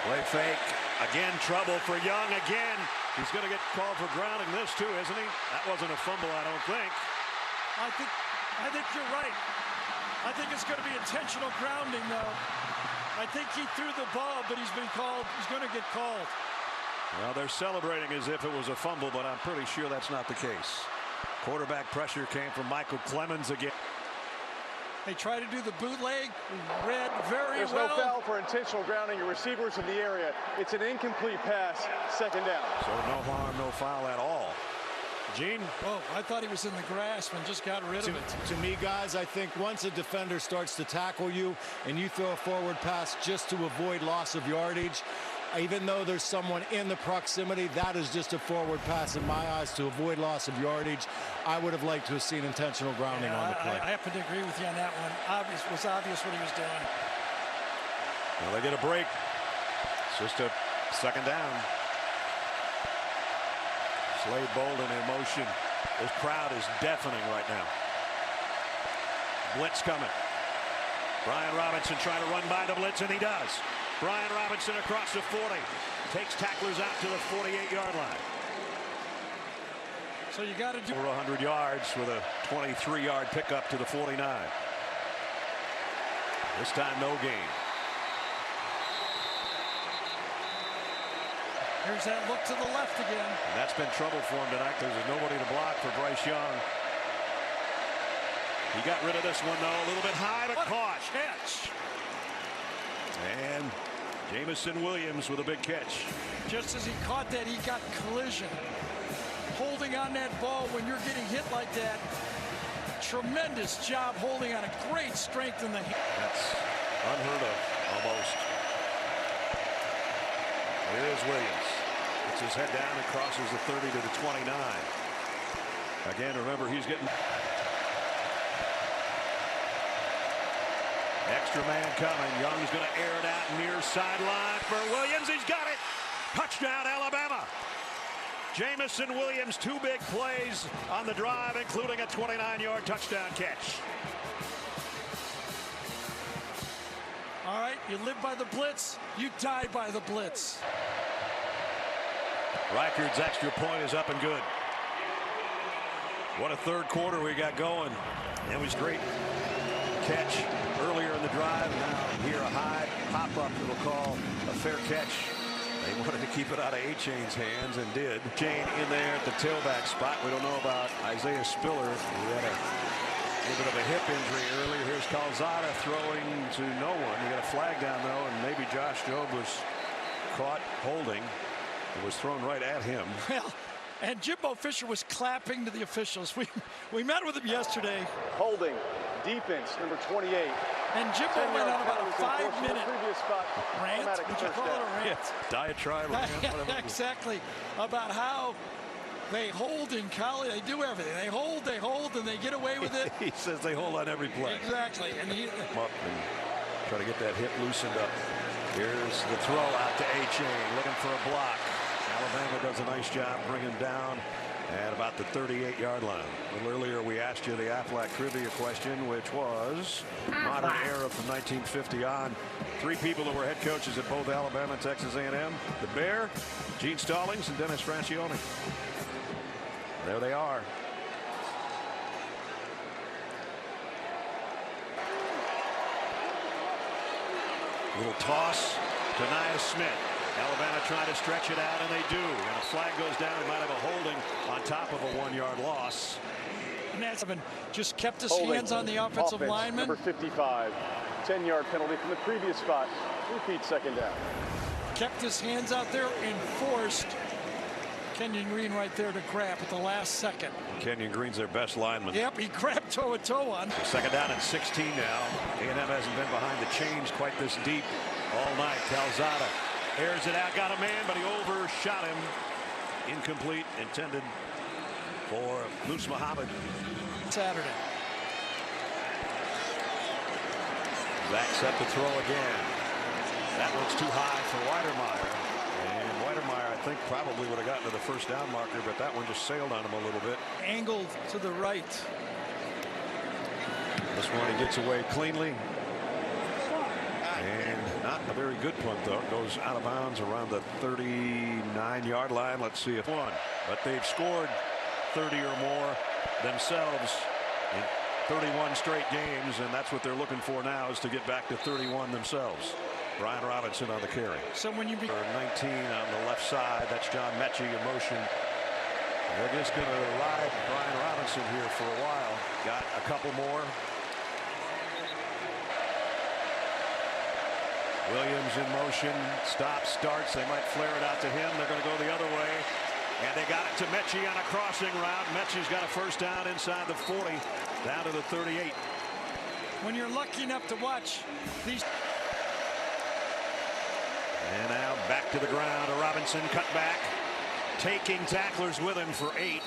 Play fake. Again, trouble for Young again. He's going to get called for grounding this too, isn't he? That wasn't a fumble, I don't think. I think you're right. I think it's going to be intentional grounding, though. I think he threw the ball, but he's been called. He's going to get called. Well, they're celebrating as if it was a fumble, but I'm pretty sure that's not the case. Quarterback pressure came from Michael Clemens again. They try to do the bootleg. Read very There's well. no foul for intentional grounding. Your receivers in the area. It's an incomplete pass. 2nd down. So no harm, no foul at all. Gene? Oh, I thought he was in the grasp and just got rid of it. To me, guys, I think once a defender starts to tackle you and you throw a forward pass just to avoid loss of yardage, even though there's someone in the proximity, that is just a forward pass in my eyes to avoid loss of yardage. I would have liked to have seen intentional grounding on the play. I happen to agree with you on that one. It was obvious what he was doing. Well, they get a break. It's just a 2nd down. Slade Bolden in motion. This crowd is deafening right now. Blitz coming. Brian Robinson trying to run by the blitz, and he does. Brian Robinson across the 40. Takes tacklers out to the 48-yard line. So you got to do over 100 yards with a 23-yard pickup to the 49. This time no gain. Here's that look to the left again. And that's been trouble for him tonight because there's nobody to block for Bryce Young. He got rid of this one, though, a little bit high, but caught. Catch. And Jamison Williams with a big catch. Just as he caught that, he got collision. Holding on that ball when you're getting hit like that. Tremendous job holding on, a great strength in the hand. That's unheard of, almost. Here's Williams. Puts his head down and crosses the 30 to the 29. Again, remember, he's getting extra man coming. Young's going to air it out near sideline for Williams. He's got it. Touchdown, Alabama. Jamison Williams, 2 big plays on the drive, including a 29-yard touchdown catch. All right, you live by the blitz, you die by the blitz. Reichard's extra point is up and good. What a 3rd quarter we got going. It was great catch earlier in the drive. Now here a high pop-up that'll call a fair catch. They wanted to keep it out of A-Chain's hands and did. Chain in there at the tailback spot. We don't know about Isaiah Spiller. He had a little bit of a hip injury earlier. Here's Calzada throwing to no one. He got a flag down, though, and maybe Josh Jobe was caught holding. It was thrown right at him. Well, and Jimbo Fisher was clapping to the officials. We met with him yesterday. Holding. Defense, number 28. And Jimbo went on about a 5-minute rant. Automatic Would you first call it down. a rant? Diatribe. Whatever. Exactly. About how they hold in college. They do everything. They hold, and they get away with it. He says they hold on every play. Exactly. And he Up and try to get that hip loosened up. Here's the throw out to A-Chain, looking for a block. Alabama does a nice job bringing down at about the 38-yard line. A little earlier we asked you the Aflac trivia question, which was modern era from 1950 on. Three people that were head coaches at both Alabama and Texas A&M. The Bear, Gene Stallings, and Dennis Francione. There they are. Little toss to Nia Smith. Alabama trying to stretch it out, and they do. And a flag goes down. He might have a holding on top of a 1-yard loss. And that's just kept his Holding. hands on the offensive lineman. Number 55. 10-yard penalty from the previous spot. Repeat second down. Kept his hands out there and forced Kenyon Green right there to grab at the last second. Kenyon Green's their best lineman. Yep, he grabbed toe-to-toe on. Second down and 16 now. A&M hasn't been behind the chains quite this deep all night. Calzada airs it out, got a man, but he overshot him. Incomplete, intended for Moose Muhammad. Saturday. Zach set to throw again. That one's too high for Weidermeyer. And Weidermeyer, I think, probably would have gotten to the first down marker, but that one just sailed on him a little bit. Angled to the right. This one he gets away cleanly. And not a very good punt, though. It goes out of bounds around the 39-yard line. Let's see if one. But they've scored 30 or more themselves in 31 straight games, and that's what they're looking for now, is to get back to 31 themselves. Brian Robinson on the carry. So when you be 19 on the left side, that's John Mechie in motion. They're just going to ride Brian Robinson here for a while. Got a couple more. Williams in motion, stops, starts. They might flare it out to him. They're going to go the other way. And they got it to Mechie on a crossing route. Mechie's got a first down inside the 40, down to the 38. When you're lucky enough to watch these. And now back to the ground. A Robinson cut back, taking tacklers with him for 8.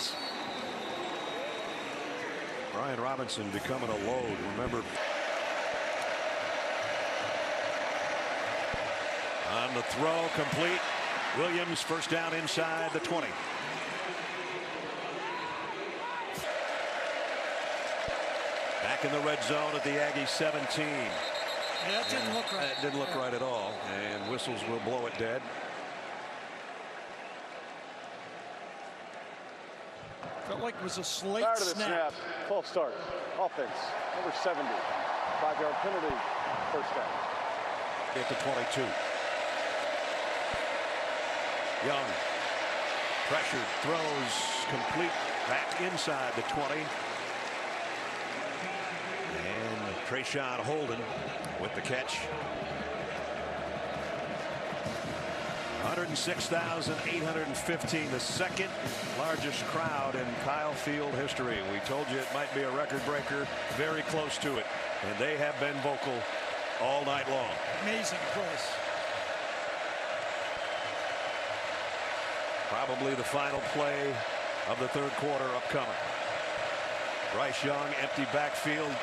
Brian Robinson becoming a load. Remember, on the throw, complete. Williams first down inside the 20. Back in the red zone at the Aggie 17. Yeah, that didn't look right. That didn't look right at all. And whistles will blow it dead. Felt like it was a slate Prior to the snap. snap, false start. Offense, number 70. 5-yard penalty, first down. At the 22. Young, pressured, throws, complete, back inside the 20. And Trayshawn Holden with the catch. 106,815, the second largest crowd in Kyle Field history. We told you it might be a record breaker, very close to it. And they have been vocal all night long. Amazing place. Probably the final play of the third quarter upcoming. Bryce Young, empty backfield.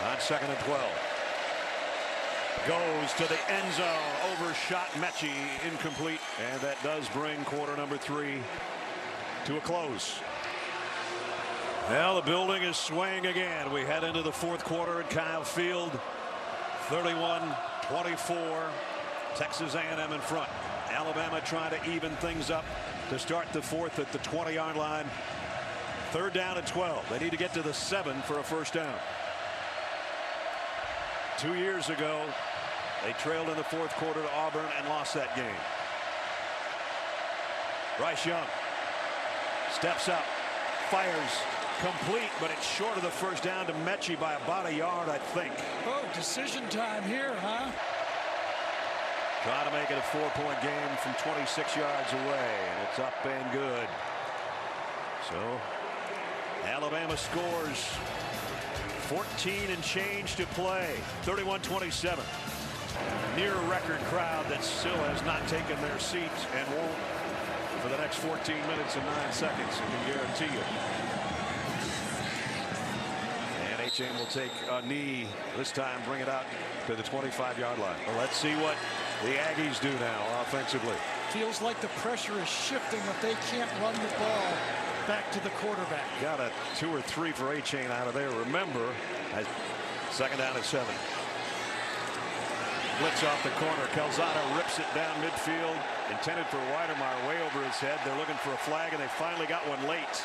On 2nd and 12. Goes to the end zone. Overshot Mechie, incomplete. And that does bring quarter number 3 to a close. Well, the building is swaying again. We head into the fourth quarter at Kyle Field. 31-24. Texas A&M in front. Alabama trying to even things up to start the fourth at the 20-yard line. 3rd down and 12. They need to get to the 7 for a first down. 2 years ago, they trailed in the fourth quarter to Auburn and lost that game. Bryce Young steps up, fires, complete, but it's short of the first down to Mechie by about a yard, I think. Oh, decision time here, huh? Trying to make it a 4-point game from 26 yards away, and it's up and good. So Alabama scores. 14 and change to play. 31-27. Near record crowd that still has not taken their seats and won't for the next 14 minutes and 9 seconds, I can guarantee you. And a A-Chain will take a knee this time, bring it out to the 25-yard line. Well, let's see what the Aggies do now offensively. Feels like the pressure is shifting if they can't run the ball back to the quarterback. Got a 2 or 3 for A-Chain out of there. Remember, second down at 7. Blitz off the corner. Calzada rips it down midfield. Intended for Weidemeyer, way over his head. They're looking for a flag, and they finally got one late.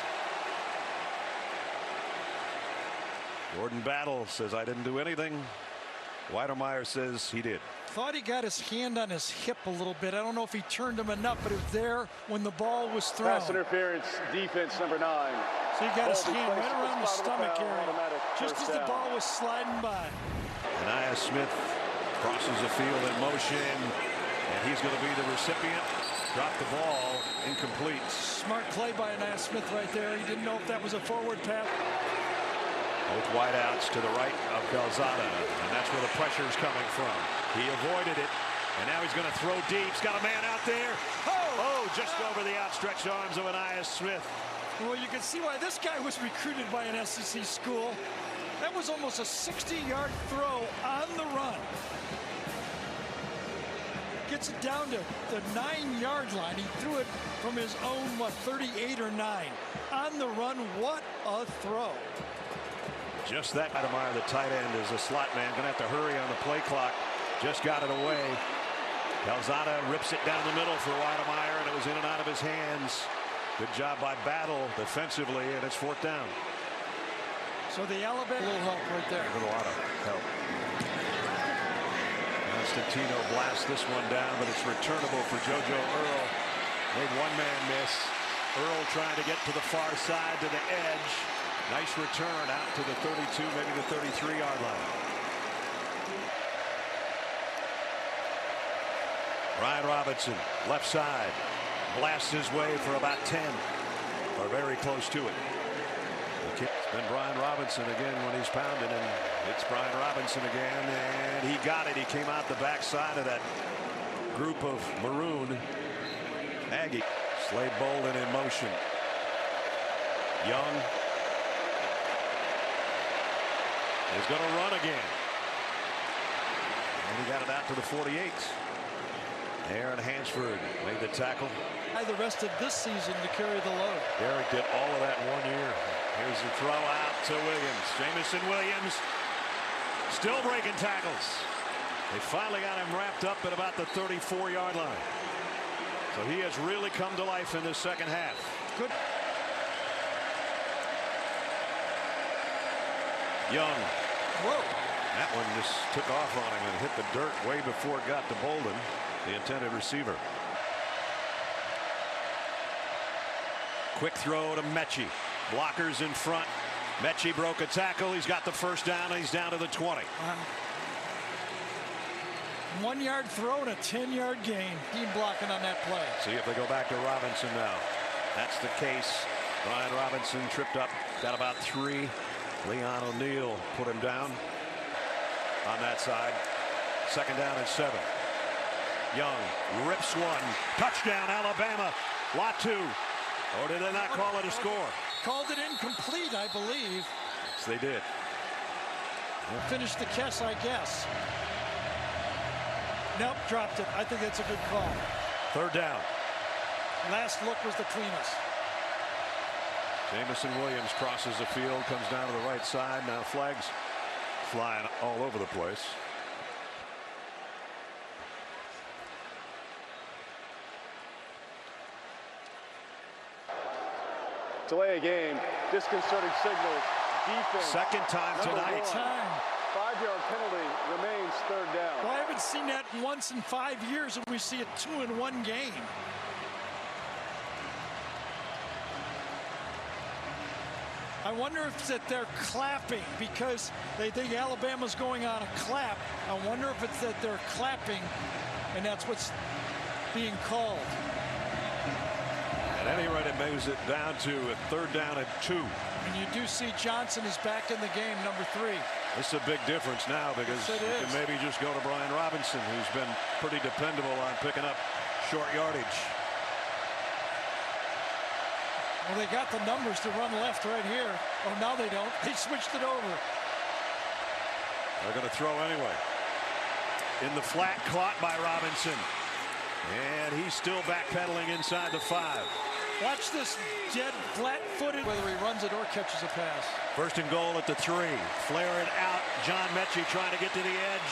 Jordan Battle says, I didn't do anything. Weidemeyer says he did. Thought he got his hand on his hip a little bit. I don't know if he turned him enough, but it was there when the ball was thrown. Pass interference, defense number 9. So he got his hand right around the stomach area, just as the ball was sliding by. And Smith crosses the field in motion, and he's going to be the recipient. Dropped the ball, incomplete. Smart play by Anaya Smith right there. He didn't know if that was a forward pass. Both wideouts to the right of Calzada, and that's where the pressure is coming from. He avoided it, and now he's going to throw deep. He's got a man out there. Oh, just over the outstretched arms of Anaya Smith. Well, you can see why this guy was recruited by an SEC school. That was almost a 60-yard throw on the run. Gets it down to the 9-yard line. He threw it from his own, 38 or 9. On the run, what a throw. Just that. Weidemeyer, the tight end, is a slot man. Going to have to hurry on the play clock. Just got it away. Calzada rips it down the middle for Weidemeyer, and it was in and out of his hands. Good job by Battle defensively, and it's 4th down. So the Alabama, a little help right there. A lot of help. Constantino blasts this one down, but it's returnable for JoJo Earl. Made one man miss. Earl trying to get to the far side to the edge. Nice return out to the 32, maybe the 33-yard line. Ryan Robinson, left side, blasts his way for about 10, or very close to it. It's been Brian Robinson again when he's pounding, and it's Brian Robinson again, and he got it. He came out the backside of that group of maroon Aggie. Slade Bolden in motion. Young is going to run again. And he got it out to the 48. Aaron Hansford made the tackle. The rest of this season to carry the load. Derek did all of that in 1 year. Here's the throw out to Williams. Jamison Williams still breaking tackles. They finally got him wrapped up at about the 34-yard line. So he has really come to life in this second half. Good. Young. Whoa. That one just took off on him and hit the dirt way before it got to Bolden, the intended receiver. Quick throw to Mechie. Blockers in front. Mechie broke a tackle. He's got the first down, and he's down to the 20. 1-yard throw and a 10-yard gain. Team blocking on that play. See if they go back to Robinson now. That's the case. Brian Robinson tripped up, got about 3. Leon O'Neal put him down on that side. Second down and 7. Young rips one. Touchdown, Alabama. Latu. Or did they not call it a score? Called it incomplete, I believe. Yes, they did. Finish the catch, I guess. Nope, dropped it. I think that's a good call. 3rd down. Last look was the cleanest. Jamison Williams crosses the field, comes down to the right side. Now flags flying all over the place. Delay a game, disconcerting signals, defense. Second time tonight. 5-yard penalty, remains 3rd down. Well, I haven't seen that once in 5 years, and we see it 2-in-1 game. I wonder if it's that they're clapping because they think Alabama's going on a clap. I wonder if it's that they're clapping, and that's what's being called. At any rate, it moves it down to a 3rd down and 2. And you do see Johnson is back in the game, number 3. This is a big difference now because Yes, you can maybe just go to Brian Robinson, who's been pretty dependable on picking up short yardage. Well, they got the numbers to run left right here. Oh, now they don't. They switched it over. They're going to throw anyway. In the flat, caught by Robinson. And he's still backpedaling inside the 5. Watch this dead flat-footed, whether he runs it or catches a pass. First and goal at the 3. Flare it out. John Mechie trying to get to the edge.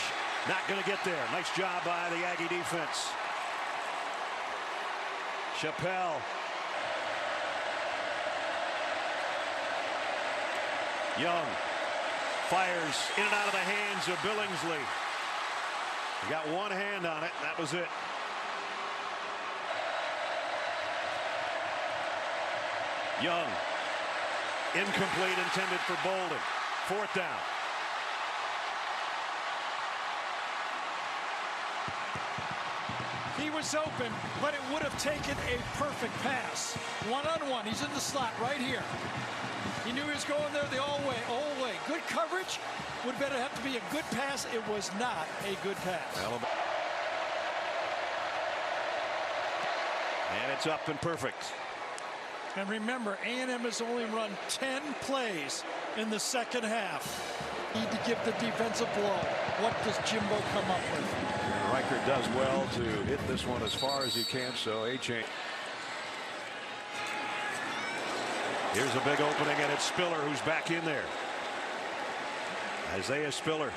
Not going to get there. Nice job by the Aggie defense. Chappelle. Young fires in and out of the hands of Billingsley. He got one hand on it. That was it. Young. Incomplete, intended for Bolden. 4th down. He was open, but it would have taken a perfect pass. One-on-one. He's in the slot right here. He knew he was going there the all way. Good coverage. Would better have to be a good pass. It was not a good pass. And it's up and perfect. And remember, A&M has only run 10 plays in the second half. Need to give the defense a blow. What does Jimbo come up with? And Reichert does well to hit this one as far as he can, so a change. Here's a big opening, and it's Spiller who's back in there. Isaiah Spiller.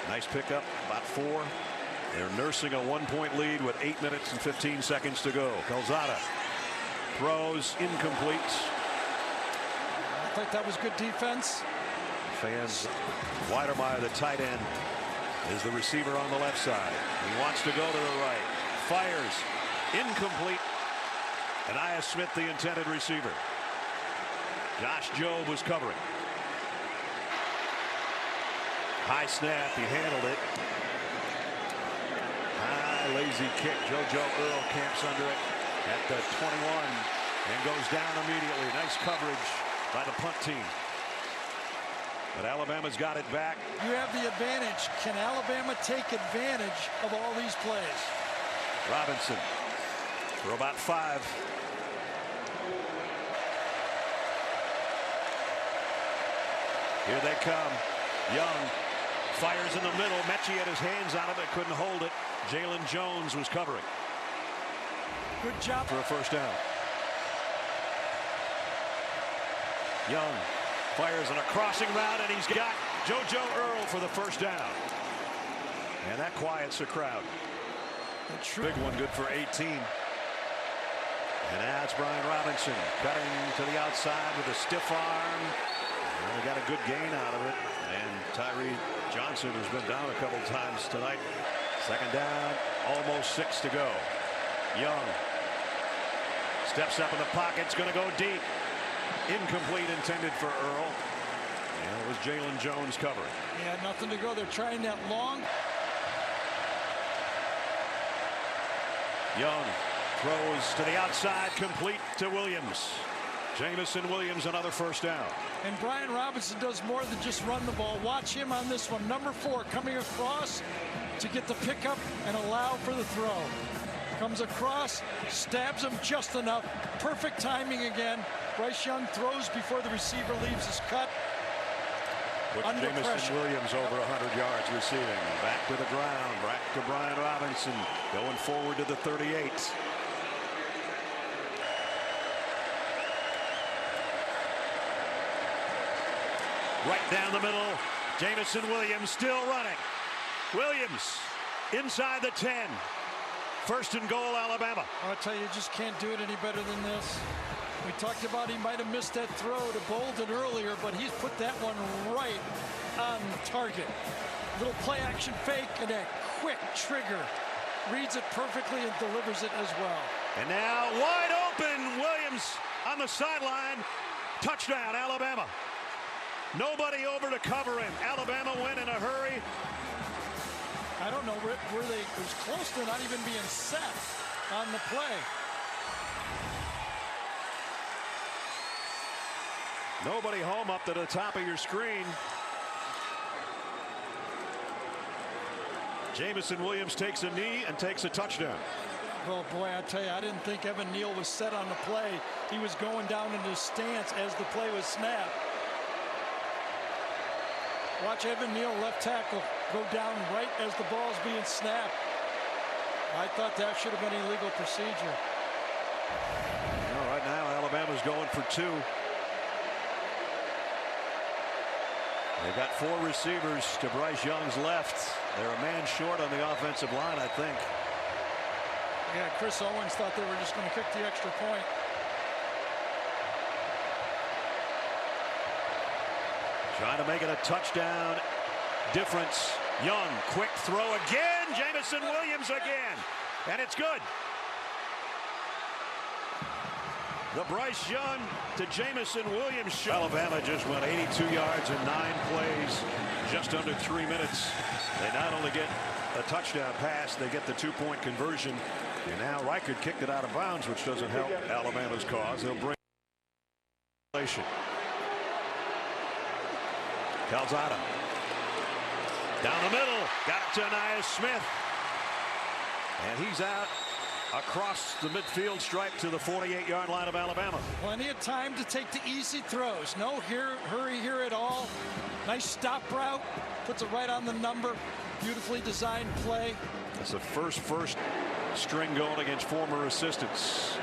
Nice pickup, about 4. They're nursing a 1-point lead with 8 minutes and 15 seconds to go. Calzada throws incomplete. I think that was good defense. Fans. Weidermeyer, the tight end, is the receiver on the left side. He wants to go to the right. Fires. Incomplete. And Aya Smith, the intended receiver. Josh Jobe was covering. High snap. He handled it. High lazy kick. JoJo Earl camps under it at the 21 and goes down immediately. Nice coverage by the punt team. But Alabama's got it back. You have the advantage. Can Alabama take advantage of all these plays? Robinson for about 5. Here they come. Young fires in the middle. Mechie had his hands on it but couldn't hold it. Jalen Jones was covering. Good job for a first down. Young fires on a crossing route, and he's got JoJo Earl for the first down. And that quiets the crowd. Big one, good for 18. And that's Brian Robinson cutting to the outside with a stiff arm. And they got a good gain out of it. And Tyree Johnson has been down a couple times tonight. Second down, almost 6 to go. Young steps up in the pocket, it's going to go deep. Incomplete, intended for Earl. And it was Jalen Jones covering. He had nothing to go. They're trying that long. Young throws to the outside, complete to Williams. Jamison Williams, another first down. And Brian Robinson does more than just run the ball. Watch him on this one. Number 4 coming across to get the pickup and allow for the throw. Comes across, stabs him just enough. Perfect timing again. Bryce Young throws before the receiver leaves his cut. With Jamison Williams over 100 yards receiving. Back to the ground. Back to Brian Robinson. Going forward to the 38. Right down the middle. Jamison Williams still running. Williams inside the 10. First and goal, Alabama. I'll tell you, you just can't do it any better than this. We talked about he might have missed that throw to Bolden earlier, but he's put that one right on target. Little play action fake and a quick trigger. Reads it perfectly and delivers it as well. And now wide open, Williams on the sideline. Touchdown, Alabama. Nobody over to cover him. Alabama win in a hurry. I don't know where they was close to not even being set on the play. Nobody home up to the top of your screen. Jamison Williams takes a knee and takes a touchdown. Oh boy, I tell you, I didn't think Evan Neal was set on the play. He was going down in his stance as the play was snapped. Watch Evan Neal, left tackle, go down right as the ball's being snapped. I thought that should have been illegal procedure. Well, right now, Alabama's going for 2. They've got 4 receivers to Bryce Young's left. They're a man short on the offensive line, I think. Yeah, Chris Owens thought they were just going to kick the extra point. Trying to make it a touchdown difference. Young, quick throw again. Jamison Williams again. And it's good. The Bryce Young to Jamison Williams show. Alabama just went 82 yards in 9 plays, just under 3 minutes. They not only get a touchdown pass, they get the 2-point conversion. And now Reichard kicked it out of bounds, which doesn't help Alabama's cause. They'll bring Calzada down the middle, got it to Ainias Smith, and he's out across the midfield stripe to the 48-yard line of Alabama. Plenty of time to take the easy throws. No hurry here at all. Nice stop route, puts it right on the number. Beautifully designed play. It's the first string going against former assistants.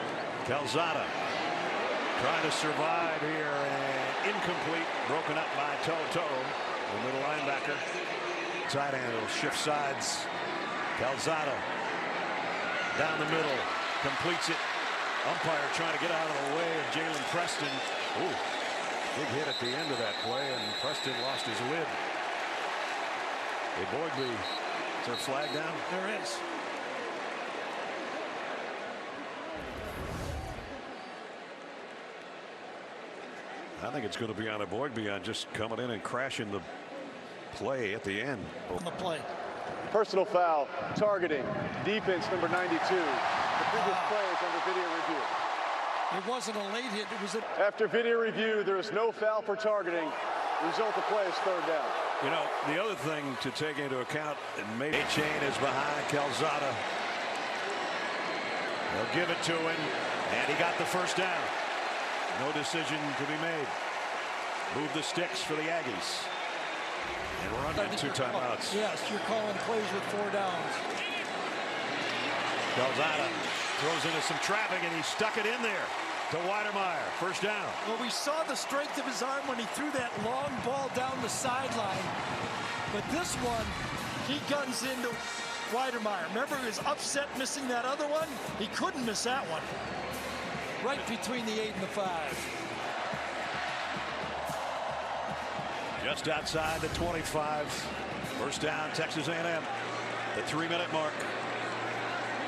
Calzada trying to survive here, and incomplete, broken up by Toto, the middle linebacker. Tight end will shift sides. Calzada down the middle, completes it. Umpire trying to get out of the way of Jalen Preston. Ooh, big hit at the end of that play, and Preston lost his lid. Hey, Boydby, is there a flag down? There is. I think it's going to be on a Boydby on just coming in and crashing the play at the end. On the play. Personal foul, targeting, defense number 92. The previous play is under video review. It wasn't a late hit. It was a... After video review, there is no foul for targeting. Result of play is 3rd down. You know, the other thing to take into account, and maybe Chain is behind Calzada. They'll give it to him, and he got the 1st down. No decision to be made. Move the sticks for the Aggies. And we're under 2 timeouts. Yes, you're calling plays with 4 downs. Calzada throws into some traffic, and he stuck it in there to Weidermeyer. 1st down. Well, we saw the strength of his arm when he threw that long ball down the sideline. But this one, he guns into Weidermeyer. Remember, he was upset missing that other one? He couldn't miss that one. Right between the 8 and the 5. Just outside the 25. 1st down, Texas A&M. The 3-minute mark.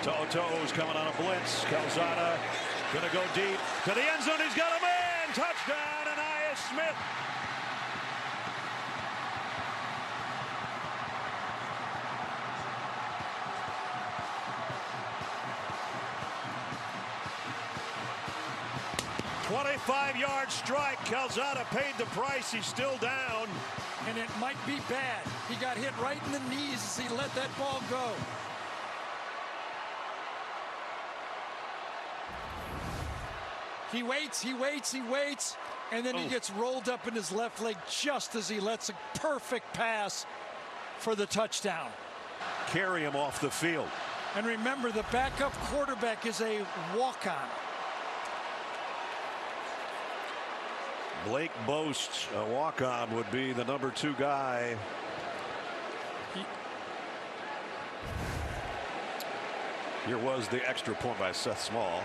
To'oto'o's coming on a blitz. Calzada gonna go deep to the end zone. He's got a man. Touchdown, Ainias Smith. "25-yard strike." Calzada paid the price. He's still down. And it might be bad. He got hit right in the knees as he let that ball go. He waits, and then he gets rolled up in his left leg just as he lets a perfect pass for the touchdown. Carry him off the field. And remember, the backup quarterback is a walk-on. Blake boasts a walk-on would be the number 2 guy. Here was the extra point by Seth Small.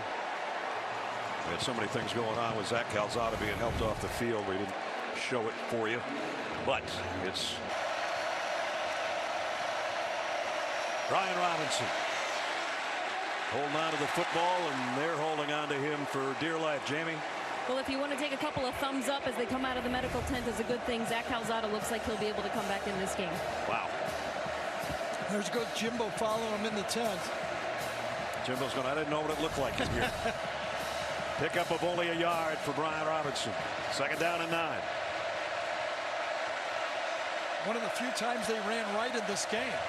We had so many things going on with Zach Calzada being helped off the field. We didn't show it for you, but it's Brian Robinson holding on to the football, and they're holding on to him for dear life. Jamie? Well, if you want to take a couple of thumbs up as they come out of the medical tent, is a good thing. Zach Calzada looks like he'll be able to come back in this game. Wow. There's good Jimbo following him in the tent. Jimbo's going, I didn't know what it looked like here. Pickup of only a yard for Brian Robinson. 2nd down and 9. One of the few times they ran right in this game.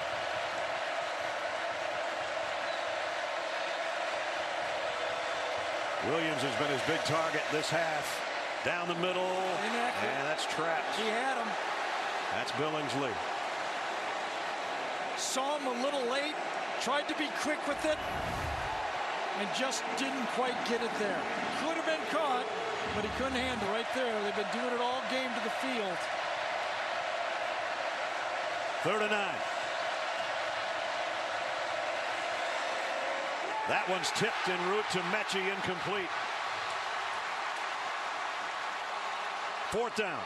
Williams has been his big target this half. Down the middle, Inaccurate. and that's trapped. He had him. That's Billingsley. Saw him a little late, tried to be quick with it, and just didn't quite get it there. Could have been caught, but he couldn't handle right there. They've been doing it all game to the field. 3rd and 9. That one's tipped en route to Mechie, incomplete. 4th down.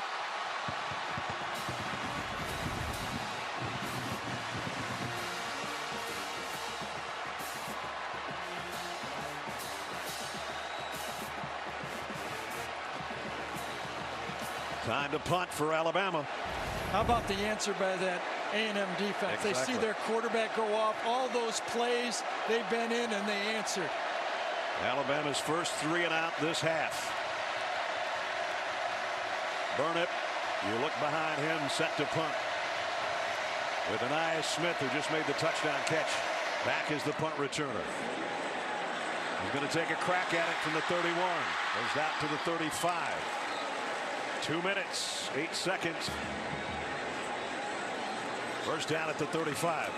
Time to punt for Alabama. How about the answer by that A&M defense? Exactly. They see their quarterback go off. All those plays they've been in, and they answered. Alabama's first 3 and out this half. Burnett, you look behind him, set to punt. With Anias Smith, who just made the touchdown catch. Back is the punt returner. He's going to take a crack at it from the 31. Goes out to the 35. 2 minutes, 8 seconds. First down at the 35.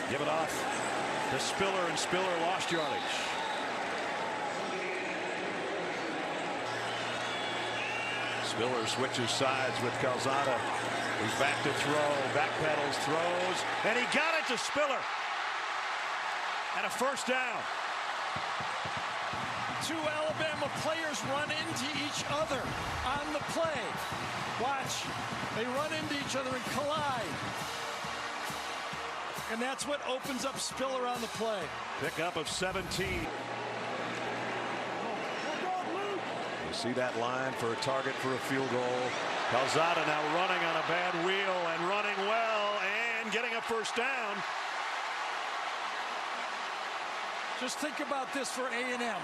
Give it off to Spiller, and Spiller lost yardage. Spiller switches sides with Calzada. He's back to throw, backpedals, throws, and he got it to Spiller. And a first down. 2 Alabama players run into each other on the play. Watch. They run into each other and collide. And that's what opens up Spiller on the play. Pickup of 17. You see that line for a target for a field goal. Calzada now running on a bad wheel and running well and getting a first down. Just think about this for A&M.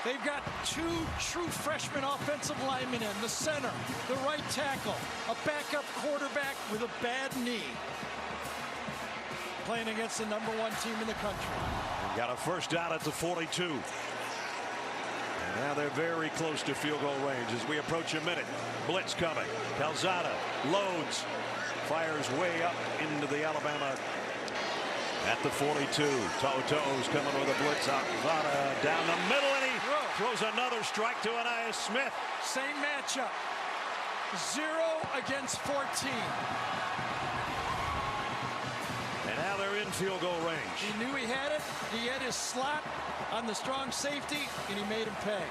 They've got 2 true freshman offensive linemen in the center, the right tackle, a backup quarterback with a bad knee, playing against the #1 team in the country. Got a first down at the 42. And now they're very close to field goal range as we approach a minute. Blitz coming. Calzada loads, fires way up into the Alabama at the 42. To'o's coming with a blitz. Calzada down the middle, and he throws another strike to Anias Smith. Same matchup. 0 against 14. And now they're in field goal range. He knew he had it. He had his slot on the strong safety, and he made him pay.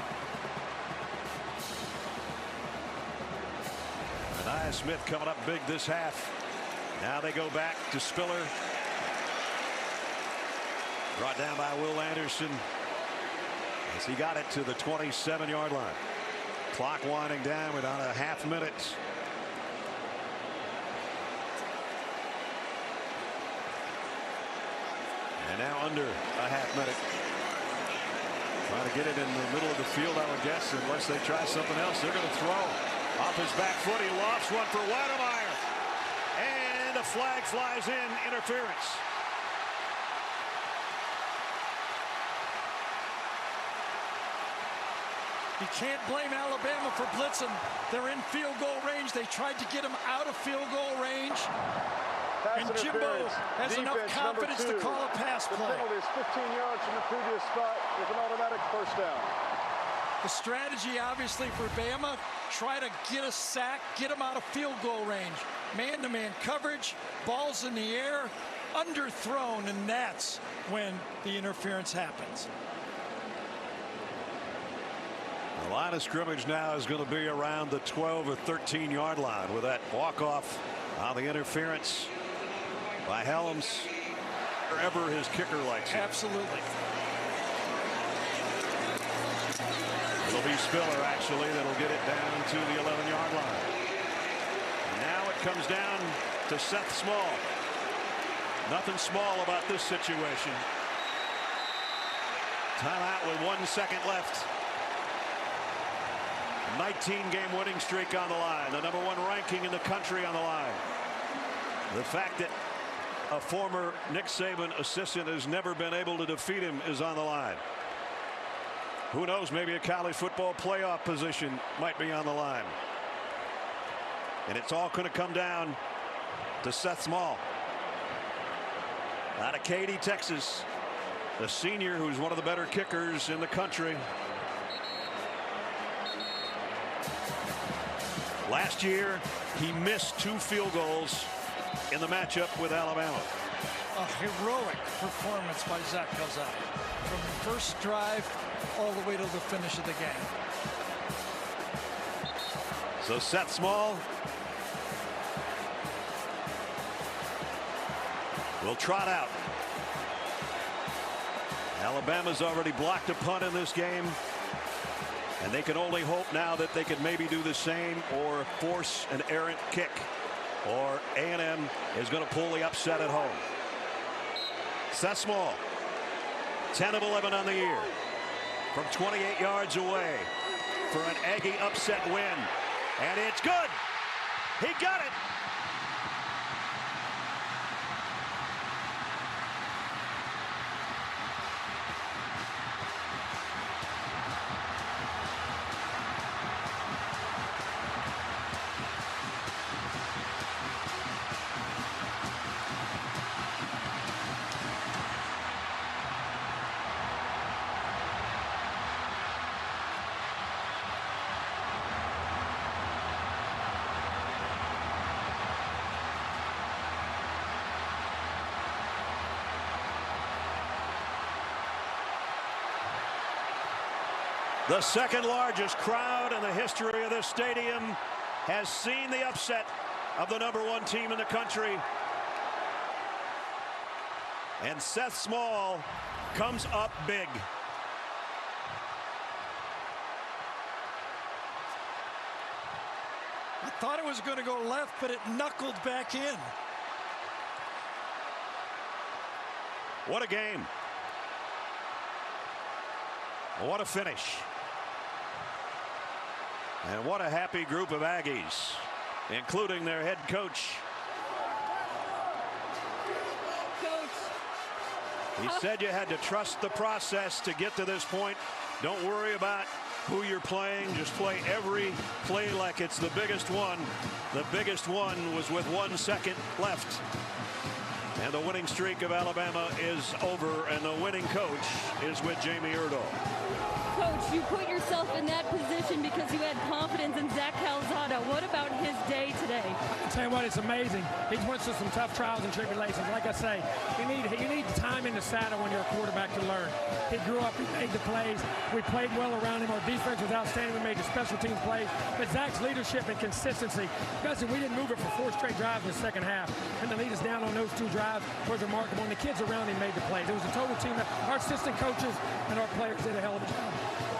Anias Smith coming up big this half. Now they go back to Spiller. Brought down by Will Anderson as he got it to the 27-yard line. Clock winding down without a half minute. And now under a half minute. Trying to get it in the middle of the field, I would guess, unless they try something else. They're going to throw off his back foot. He lofts one for Weidemeyer. And a flag flies in, interference. You can't blame Alabama for blitzing. They're in field goal range. They tried to get him out of field goal range. And Jimbo has enough confidence to call a pass play. The penalty is 15 yards from the previous spot with an automatic first down. The strategy, obviously, for Bama, try to get a sack, get him out of field goal range. Man-to-man coverage, balls in the air, underthrown, and that's when the interference happens. The line of scrimmage now is going to be around the 12 or 13-yard line with that walk-off on the interference by Helms. Wherever his kicker likes it. Absolutely. It'll be Spiller, actually, that'll get it down to the 11-yard line. And now it comes down to Seth Small. Nothing small about this situation. Timeout with 1 second left. 19-game winning streak on the line. The #1 ranking in the country on the line. The fact that a former Nick Saban assistant has never been able to defeat him is on the line. Who knows, maybe a college football playoff position might be on the line. And it's all going to come down to Seth Small out of Katy, Texas, the senior who's one of the better kickers in the country. Last year, he missed 2 field goals in the matchup with Alabama. A heroic performance by Zach Calzada from the first drive all the way to the finish of the game. So Seth Small will trot out. Alabama's already blocked a punt in this game, and they can only hope now that they could maybe do the same or force an errant kick, or A&M is going to pull the upset at home. Seth Small, 10 of 11 on the year, from 28 yards away for an Aggie upset win, and it's good. He got it. The second largest crowd in the history of this stadium has seen the upset of the #1 team in the country. And Seth Small comes up big. I thought it was going to go left, but it knuckled back in. What a game. What a finish. And what a happy group of Aggies, including their head coach. He said you had to trust the process to get to this point. Don't worry about who you're playing. Just play every play like it's the biggest one. The biggest one was with 1 second left. And the winning streak of Alabama is over, and the winning coach is with Jamie Erdahl. Coach, you put yourself in that position because you had confidence in Zach Calzada. What about his day today? I tell you what, it's amazing. He went through some tough trials and tribulations. Like I say, you need time in the saddle when you're a quarterback to learn. He grew up, he made the plays. We played well around him. Our defense was outstanding. We made the special teams plays. But Zach's leadership and consistency, because we didn't move it for 4 straight drives in the second half. And to lead us down on those 2 drives was remarkable. And the kids around him made the plays. It was a total team. Our assistant coaches and our players did a hell of a job.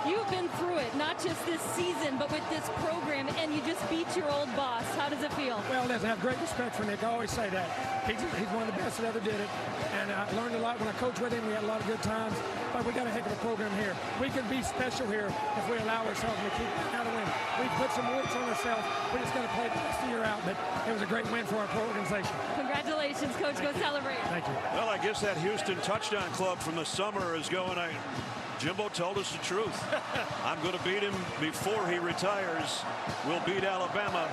You've been through it, not just this season, but with this program, and you just beat your old boss. How does it feel? Well, listen, I have great respect for Nick. I always say that. He's one of the best that ever did it. And I learned a lot when I coached with him. We had a lot of good times. But we got a heck of a program here. We can be special here if we allow ourselves to keep out of win. We put some weights on ourselves. We just got to play the rest of the year out. But it was a great win for our organization. Congratulations, Coach. Go celebrate. Thank you. Well, I guess that Houston touchdown club from the summer is going. Jimbo told us the truth. I'm going to beat him before he retires. We'll beat Alabama.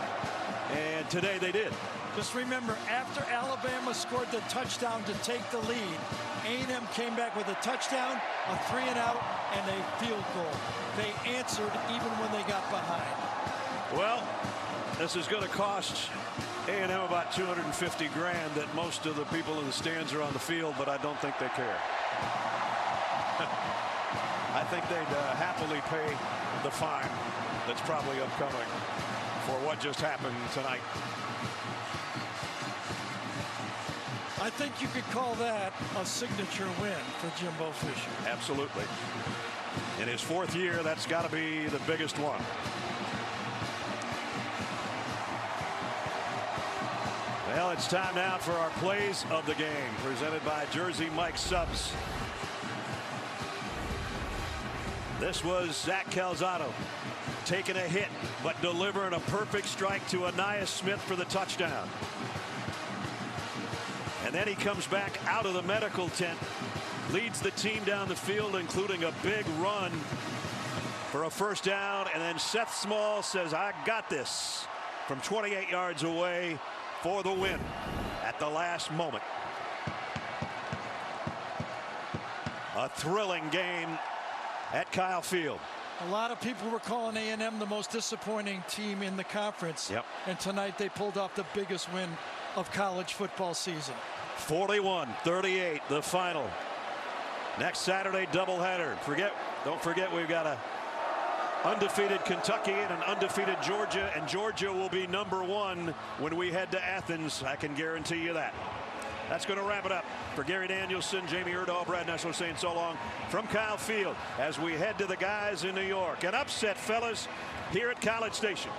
And today they did. Just remember, after Alabama scored the touchdown to take the lead, A&M came back with a touchdown, a 3-and-out, and a field goal. They answered even when they got behind. Well, this is going to cost A&M about $250 grand. That most of the people in the stands are on the field, but I don't think they care. I think they'd happily pay the fine that's probably upcoming for what just happened tonight. I think you could call that a signature win for Jimbo Fisher. Absolutely. In his 4th year, that's got to be the biggest one. Well, it's time now for our plays of the game, presented by Jersey Mike Subs. This was Zach Calzada taking a hit, but delivering a perfect strike to Anais Smith for the touchdown. And then he comes back out of the medical tent, leads the team down the field, including a big run for a first down. And then Seth Small says, I got this. from 28 yards away for the win at the last moment. A thrilling game at Kyle Field. A lot of people were calling A&M the most disappointing team in the conference. Yep. And tonight they pulled off the biggest win of college football season. 41-38 the final. Next Saturday doubleheader. Don't forget we've got a undefeated Kentucky and an undefeated Georgia, and Georgia will be #1 when we head to Athens. I can guarantee you that. That's going to wrap it up. For Gary Danielson, Jamie Erdahl, Brad Nessler saying so long from Kyle Field as we head to the guys in New York. An upset, fellas, here at College Station.